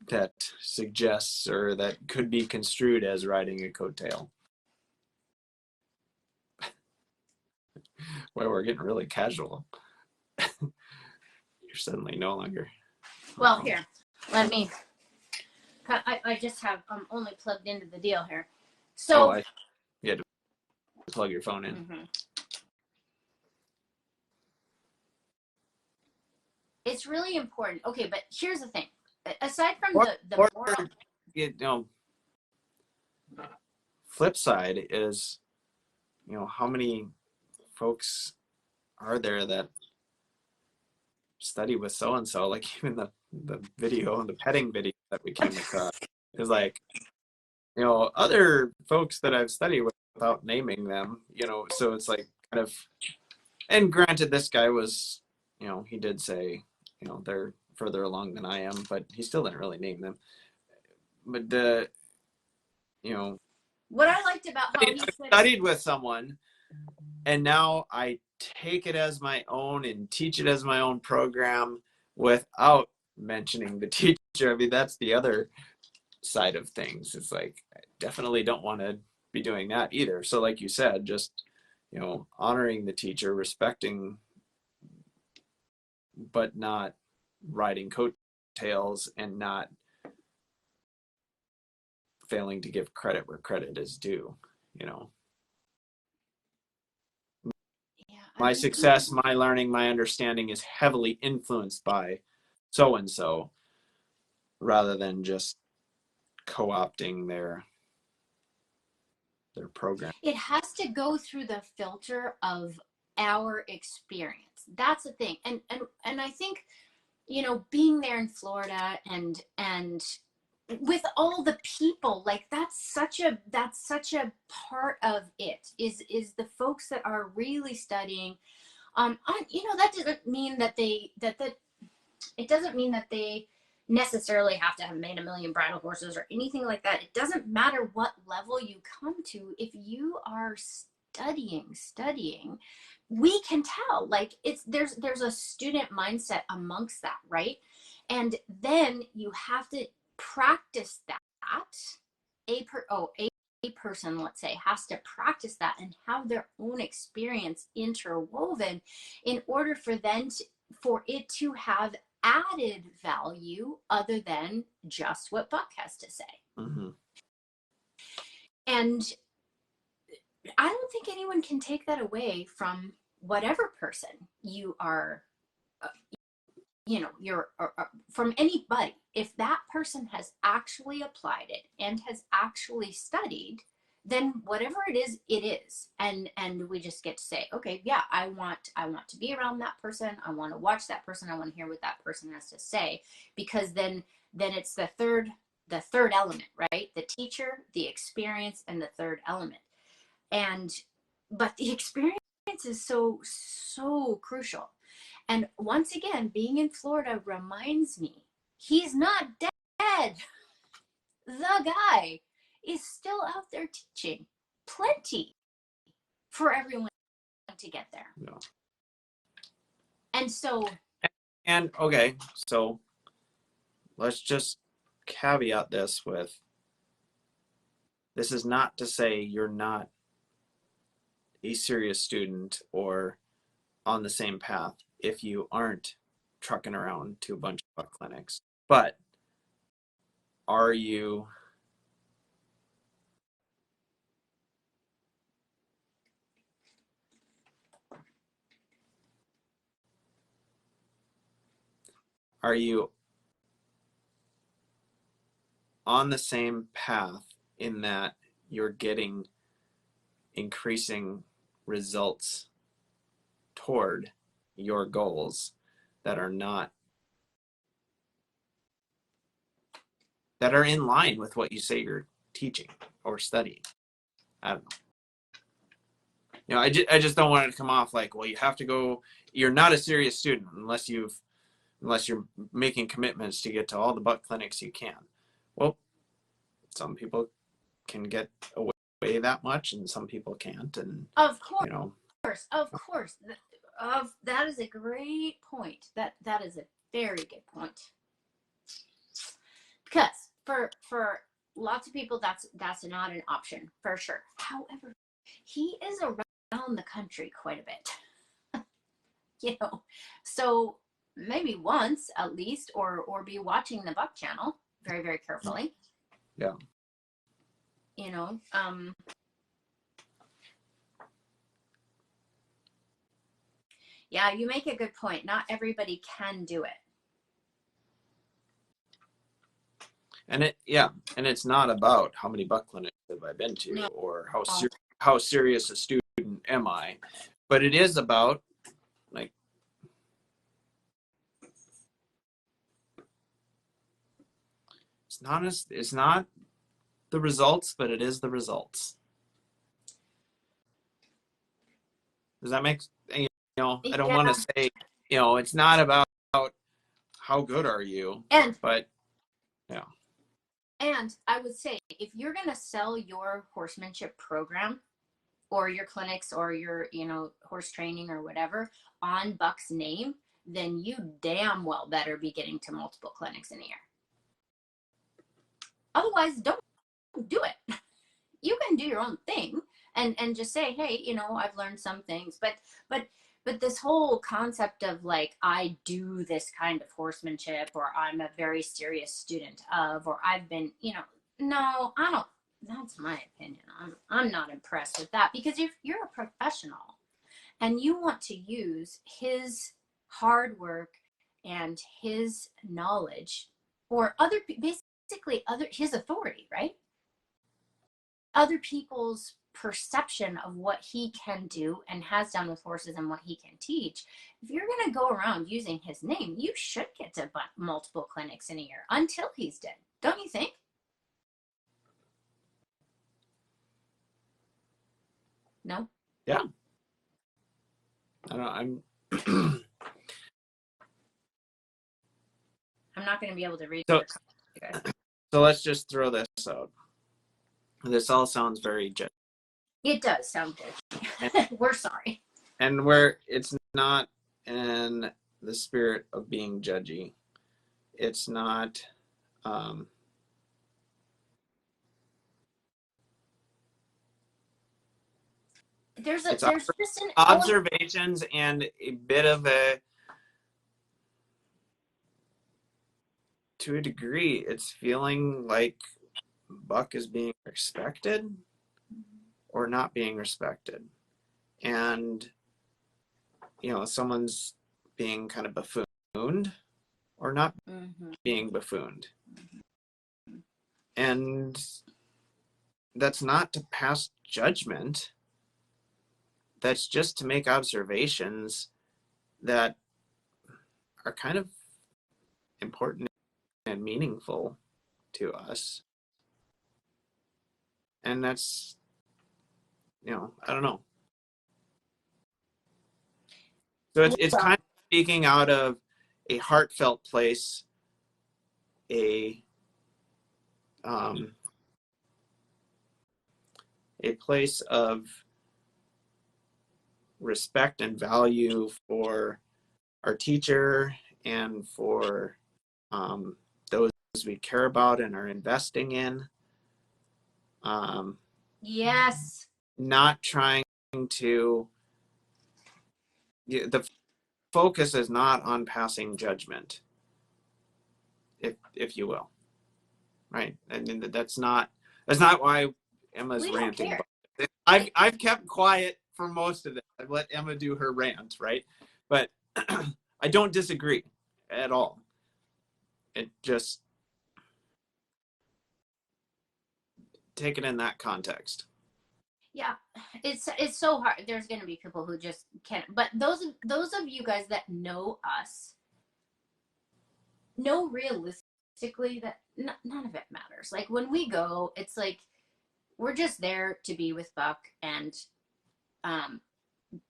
that suggests or that could be construed as riding a coattail. Well, we're getting really casual. You're suddenly no longer. Well, here, let me. I just have only plugged into the deal here. So you had to plug your phone in. Mm-hmm. It's really important. Okay, but here's the thing. Aside from the moral, flip side is, how many folks are there that study with so and so? Like even the video, the petting video that we came across is like, other folks that I've studied with without naming them. So it's like kind of. And granted, this guy was, he did say, they're further along than I am, but he still didn't really name them. But what I liked about how he studied with someone, and now I take it as my own and teach it as my own program without mentioning the teacher. I mean, that's the other side of things. It's like, I definitely don't want to be doing that either. So like you said, just, honoring the teacher, respecting, but not riding coattails and not failing to give credit where credit is due, My success, my learning, my understanding is heavily influenced by so-and-so rather than just co-opting their program. It has to go through the filter of our experience. That's the thing. And I think, being there in Florida and with all the people, like that's such a part of it is the folks that are really studying. That doesn't mean that it doesn't mean that they necessarily have to have made 1 million bridle horses or anything like that. It doesn't matter what level you come to. If you are studying, we can tell, like there's a student mindset amongst that, right? And then you have to practice that. A person, let's say, has to practice that and have their own experience interwoven in order for it to have added value other than just what Buck has to say. Mm-hmm. And I don't think anyone can take that away from whatever person you are, you're from anybody. If that person has actually applied it and has actually studied, then whatever it is. And we just get to say, okay, yeah, I want to be around that person. I want to watch that person. I want to hear what that person has to say, because then it's the third element, right? The teacher, the experience, and the third element. And but the experience is so crucial. And once again, being in Florida reminds me, he's not dead. The guy is still out there teaching. Plenty for everyone to get there. Yeah. And so. And okay, so let's just caveat this with, this is not to say you're not a serious student or on the same path if you aren't trucking around to a bunch of buck clinics. But are you on the same path in that you're getting increasing results toward your goals that are in line with what you say you're teaching or studying? I don't know. You know, I just don't want it to come off like, well, you have to go, you're not a serious student unless you're making commitments to get to all the buck clinics you can. Well, some people can get away that much and some people can't. And of course, you know, of course, that is a great point. That is a very good point. Because for lots of people, that's not an option for sure. However, he is around the country quite a bit. You know, so maybe once at least, or be watching the Buck channel very, very carefully. Yeah. You know, yeah, you make a good point. Not everybody can do it. And it's not about how many buck clinics have I been to, no, or how serious a student am I, but it is about, like, it's not the results, but it is the results. Does that make, you know, I don't want to say, you know, it's not about how good are you, but yeah. And I would say, if you're going to sell your horsemanship program or your clinics or your, you know, horse training or whatever on Buck's name, then you damn well better be getting to multiple clinics in a year. Otherwise, don't do it. You can do your own thing and just say, hey, you know, I've learned some things, but this whole concept of like, I do this kind of horsemanship, or I'm a very serious student of, or I've been, you know, no, I don't. That's my opinion. I'm not impressed with that, because if you're a professional and you want to use his hard work and his knowledge or his authority, right? Other people's perception of what he can do and has done with horses and what he can teach. If you're going to go around using his name, you should get to multiple clinics in a year until he's dead. Don't you think? No? Yeah. I don't, I'm not going to be able to read so, this. So let's just throw this out. This all sounds very judgy. It does sound good. We're sorry. And it's not in the spirit of being judgy. It's not, there's just an observations and a bit of to a degree, it's feeling like Buck is being respected or not being respected. And, you know, someone's being kind of buffooned or not being buffooned. And that's not to pass judgment. That's just to make observations that are kind of important and meaningful to us. And that's, I don't know. So it's kind of speaking out of a heartfelt place, a place of respect and value for our teacher and for those we care about and are investing in. Yes. Not trying to, the focus is not on passing judgment, if you will, right? And that's not why Emma's ranting about it. I've kept quiet for most of it. I've let Emma do her rant, right? But I don't disagree at all. It just, take it in that context. Yeah, it's so hard. There's going to be people who just can't. But those of you guys that know us know realistically that none of it matters. Like when we go, it's like we're just there to be with Buck, and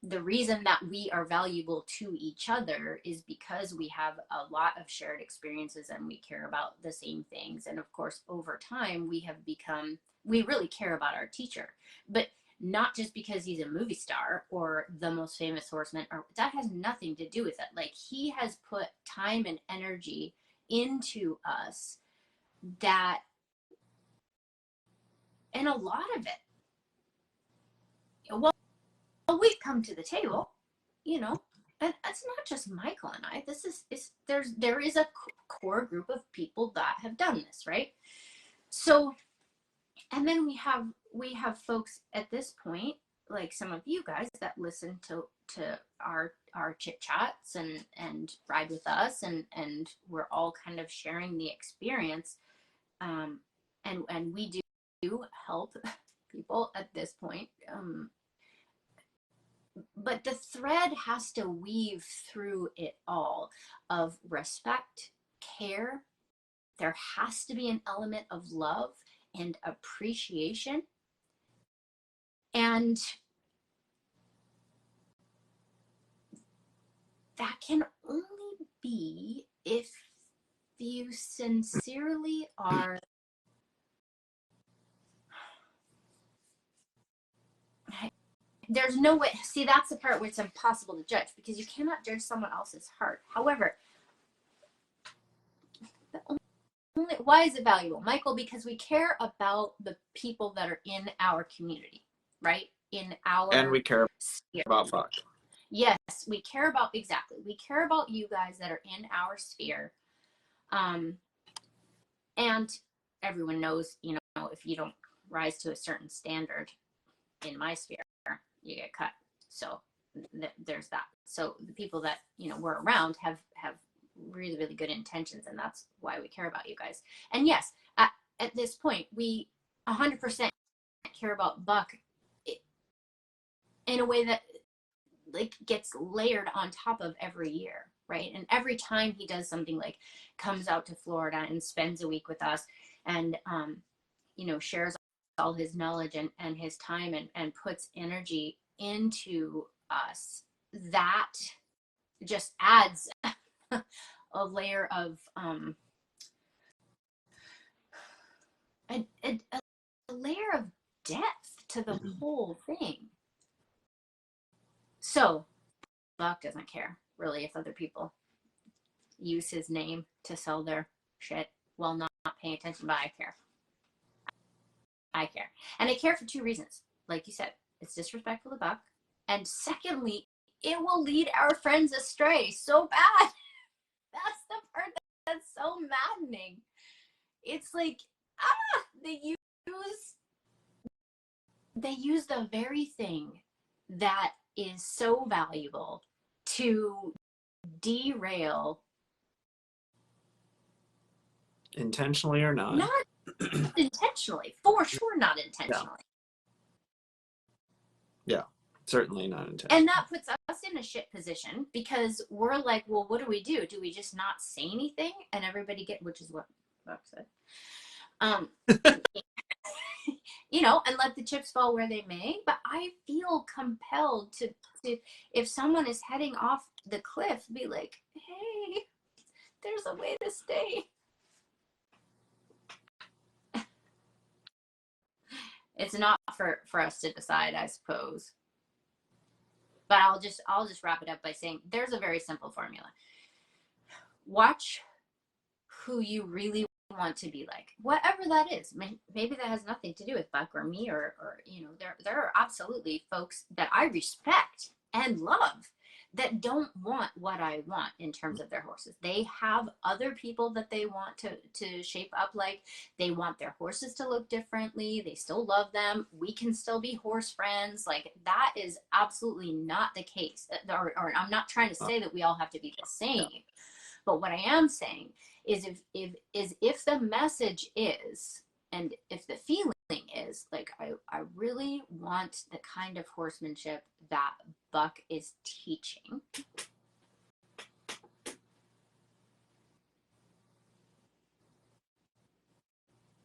the reason that we are valuable to each other is because we have a lot of shared experiences and we care about the same things. And of course, over time, we really care about our teacher, but not just because he's a movie star or the most famous horseman, or that has nothing to do with it. Like, he has put time and energy into us that, and a lot of it, well, we come to the table, and it's not just Michael and I. There is a core group of people that have done this, right? So, and then we have folks at this point, like some of you guys that listen to our chit chats and ride with us, and we're all kind of sharing the experience, and we do help people at this point. But the thread has to weave through it all of respect, care. There has to be an element of love and appreciation. And that can only be if you sincerely are. There's no way. See, that's the part where it's impossible to judge, because you cannot judge someone else's heart. However, why is it valuable, Michael? Because we care about the people that are in our community, right? And we care about Buck. Yes, we care about, exactly. We care about you guys that are in our sphere. And everyone knows, if you don't rise to a certain standard in my sphere, you get cut. So there's that. So the people that, we're around have really, really good intentions, and that's why we care about you guys. And yes, at this point, we 100% care about Buck in a way that gets layered on top of every year, right? And every time he does something, like comes out to Florida and spends a week with us, and shares all his knowledge and his time, and puts energy into us, that just adds a layer of a layer of depth to the whole thing. So Buck doesn't care really if other people use his name to sell their shit while not paying attention, but I care. And I care for two reasons. Like you said, it's disrespectful to Buck, and secondly, it will lead our friends astray so bad. That's the part that's so maddening. It's like, they use the very thing that is so valuable to derail, intentionally or not. Intentionally, for sure, not Yeah. intentionally. Yeah, certainly not intentional. And that puts us in a shit position because we're like, well, what do we do? Do we just not say anything and everybody which is what Buck said. You know, and let the chips fall where they may. But I feel compelled to if someone is heading off the cliff, be like, hey, there's a way to stay. It's not for us to decide, I suppose. But I'll just wrap it up by saying there's a very simple formula. Watch who you really want to be like, whatever that is. Maybe that has nothing to do with Buck or me, or you know, there are absolutely folks that I respect and love that don't want what I want in terms of their horses. They have other people that they want to shape up like. They want their horses to look differently. They still love them. We can still be horse friends. Like, that is absolutely not the case. Or I'm not trying to say that we all have to be the same. But what I am saying is if the message is, and if the feeling is like, I really want the kind of horsemanship that Buck is teaching,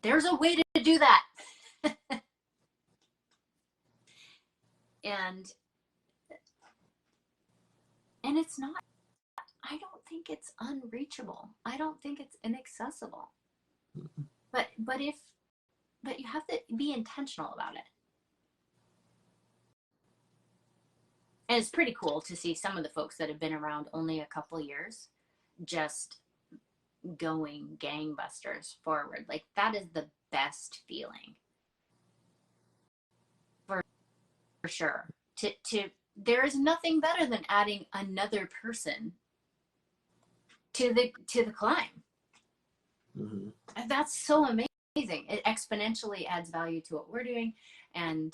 there's a way to do that. and it's not, I don't think it's unreachable. I don't think it's inaccessible. But you have to be intentional about it. And it's pretty cool to see some of the folks that have been around only a couple years just going gangbusters forward. Like, that is the best feeling. For sure. There is nothing better than adding another person to the climb. Mm-hmm. And that's so amazing. It exponentially adds value to what we're doing, and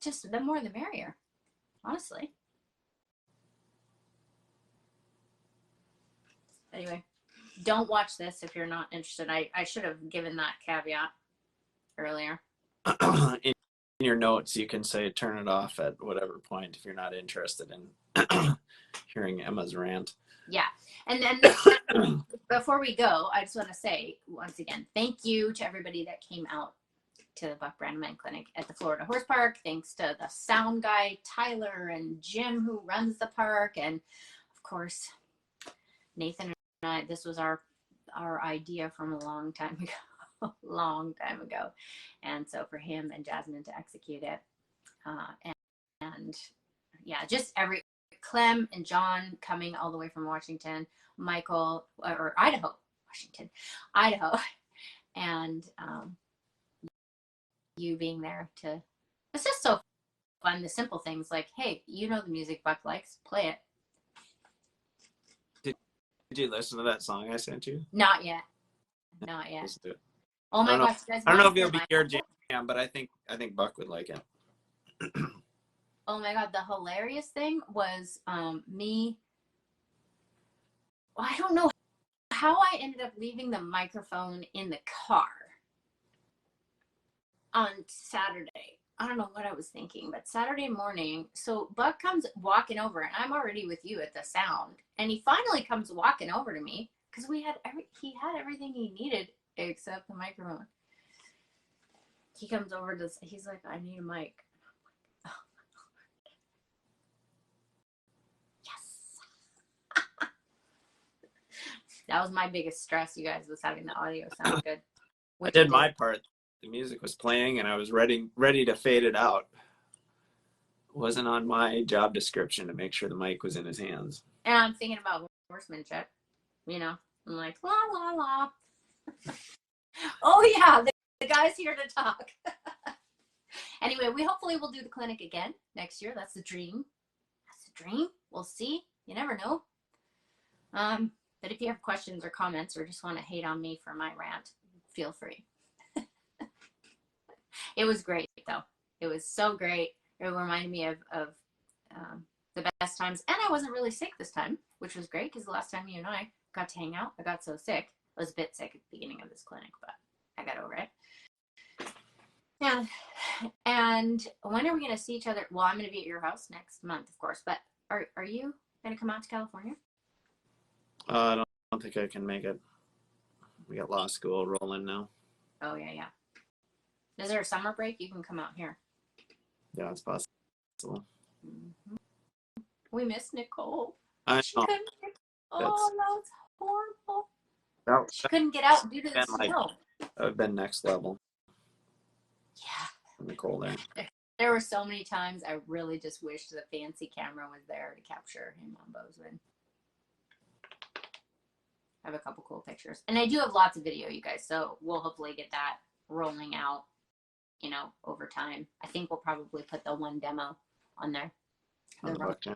just the more the merrier, honestly. Anyway, don't watch this if you're not interested. I should have given that caveat earlier. In your notes, you can say turn it off at whatever point if you're not interested in hearing Emma's rant. Yeah. And then before we go, I just want to say once again, thank you to everybody that came out to the Buck Brannaman Clinic at the Florida Horse Park. Thanks to the sound guy, Tyler, and Jim, who runs the park. And of course, Nathan and I, this was our idea from a long time ago. And so for him and Jasmine to execute it, and yeah, just Clem and John coming all the way from Washington, Michael, or Idaho, and you being there it's just so fun. The simple things like, hey, you know the music Buck likes, play it. Did you listen to that song I sent you? Not yet. Oh my gosh, you guys! I don't know if it'll be your jam, but I think Buck would like it. Oh my god, the hilarious thing was me. Well, I don't know how I ended up leaving the microphone in the car on Saturday. I don't know what I was thinking, but Saturday morning, so Buck comes walking over, and I'm already with you at the sound, and he finally comes walking over to me because he had everything he needed except the microphone. He comes over to, he's like, I need a mic. That was my biggest stress, you guys, was having the audio sound good. I did my part. The music was playing, and I was ready to fade it out. It wasn't on my job description to make sure the mic was in his hands. And I'm thinking about horsemanship. You know, I'm like, la, la, la. Oh, yeah, the guy's here to talk. Anyway, we hopefully will do the clinic again next year. That's the dream. We'll see. You never know. But if you have questions or comments or just want to hate on me for my rant, feel free. It was great, though. It was so great. It reminded me of the best times. And I wasn't really sick this time, which was great because the last time you and I got to hang out, I got so sick. I was a bit sick at the beginning of this clinic, but I got over it. Yeah. And when are we going to see each other? Well, I'm going to be at your house next month, of course. But are you going to come out to California? I don't think I can make it. We got law school rolling now. Oh, yeah, yeah. Is there a summer break? You can come out here. Yeah, it's possible. Mm-hmm. We miss Nicole. I know. Oh, that was horrible. She That couldn't get out due to the snow. that would have been next level. Yeah. Nicole there. There were so many times I really just wished the fancy camera was there to capture him on Bozeman. I have a couple cool pictures. And I do have lots of video, you guys, so we'll hopefully get that rolling out, you know, over time. I think we'll probably put the one demo on there. On the book, yeah.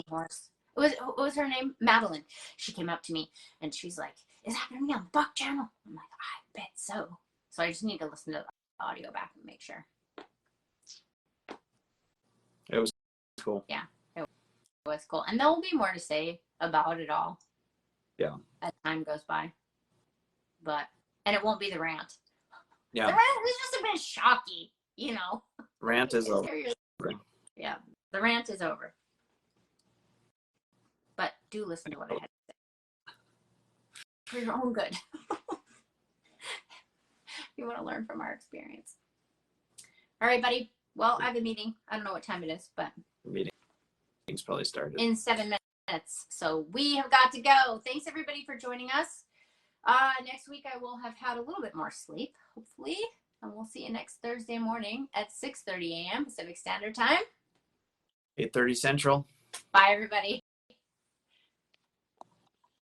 Horse. What was her name? Madeline. She came up to me and she's like, "Is that gonna be on the Buck channel?" I'm like, "I bet so." So I just need to listen to the audio back and make sure. It was cool. Yeah, it was cool. And there will be more to say about it all. Yeah. As time goes by. And it won't be the rant. Yeah. The rant is just a bit shocky, you know. Rant is over. Yeah, the rant is over. But do listen to what I had to say. For your own good. You want to learn from our experience. All right, buddy. Well, I have a meeting. I don't know what time it is, but The meeting's probably started. in 7 minutes. So we have got to go. Thanks, everybody, for joining us. Next week, I will have had a little bit more sleep, hopefully. And we'll see you next Thursday morning at 6:30 a.m. Pacific Standard Time. 8:30 Central. Bye, everybody.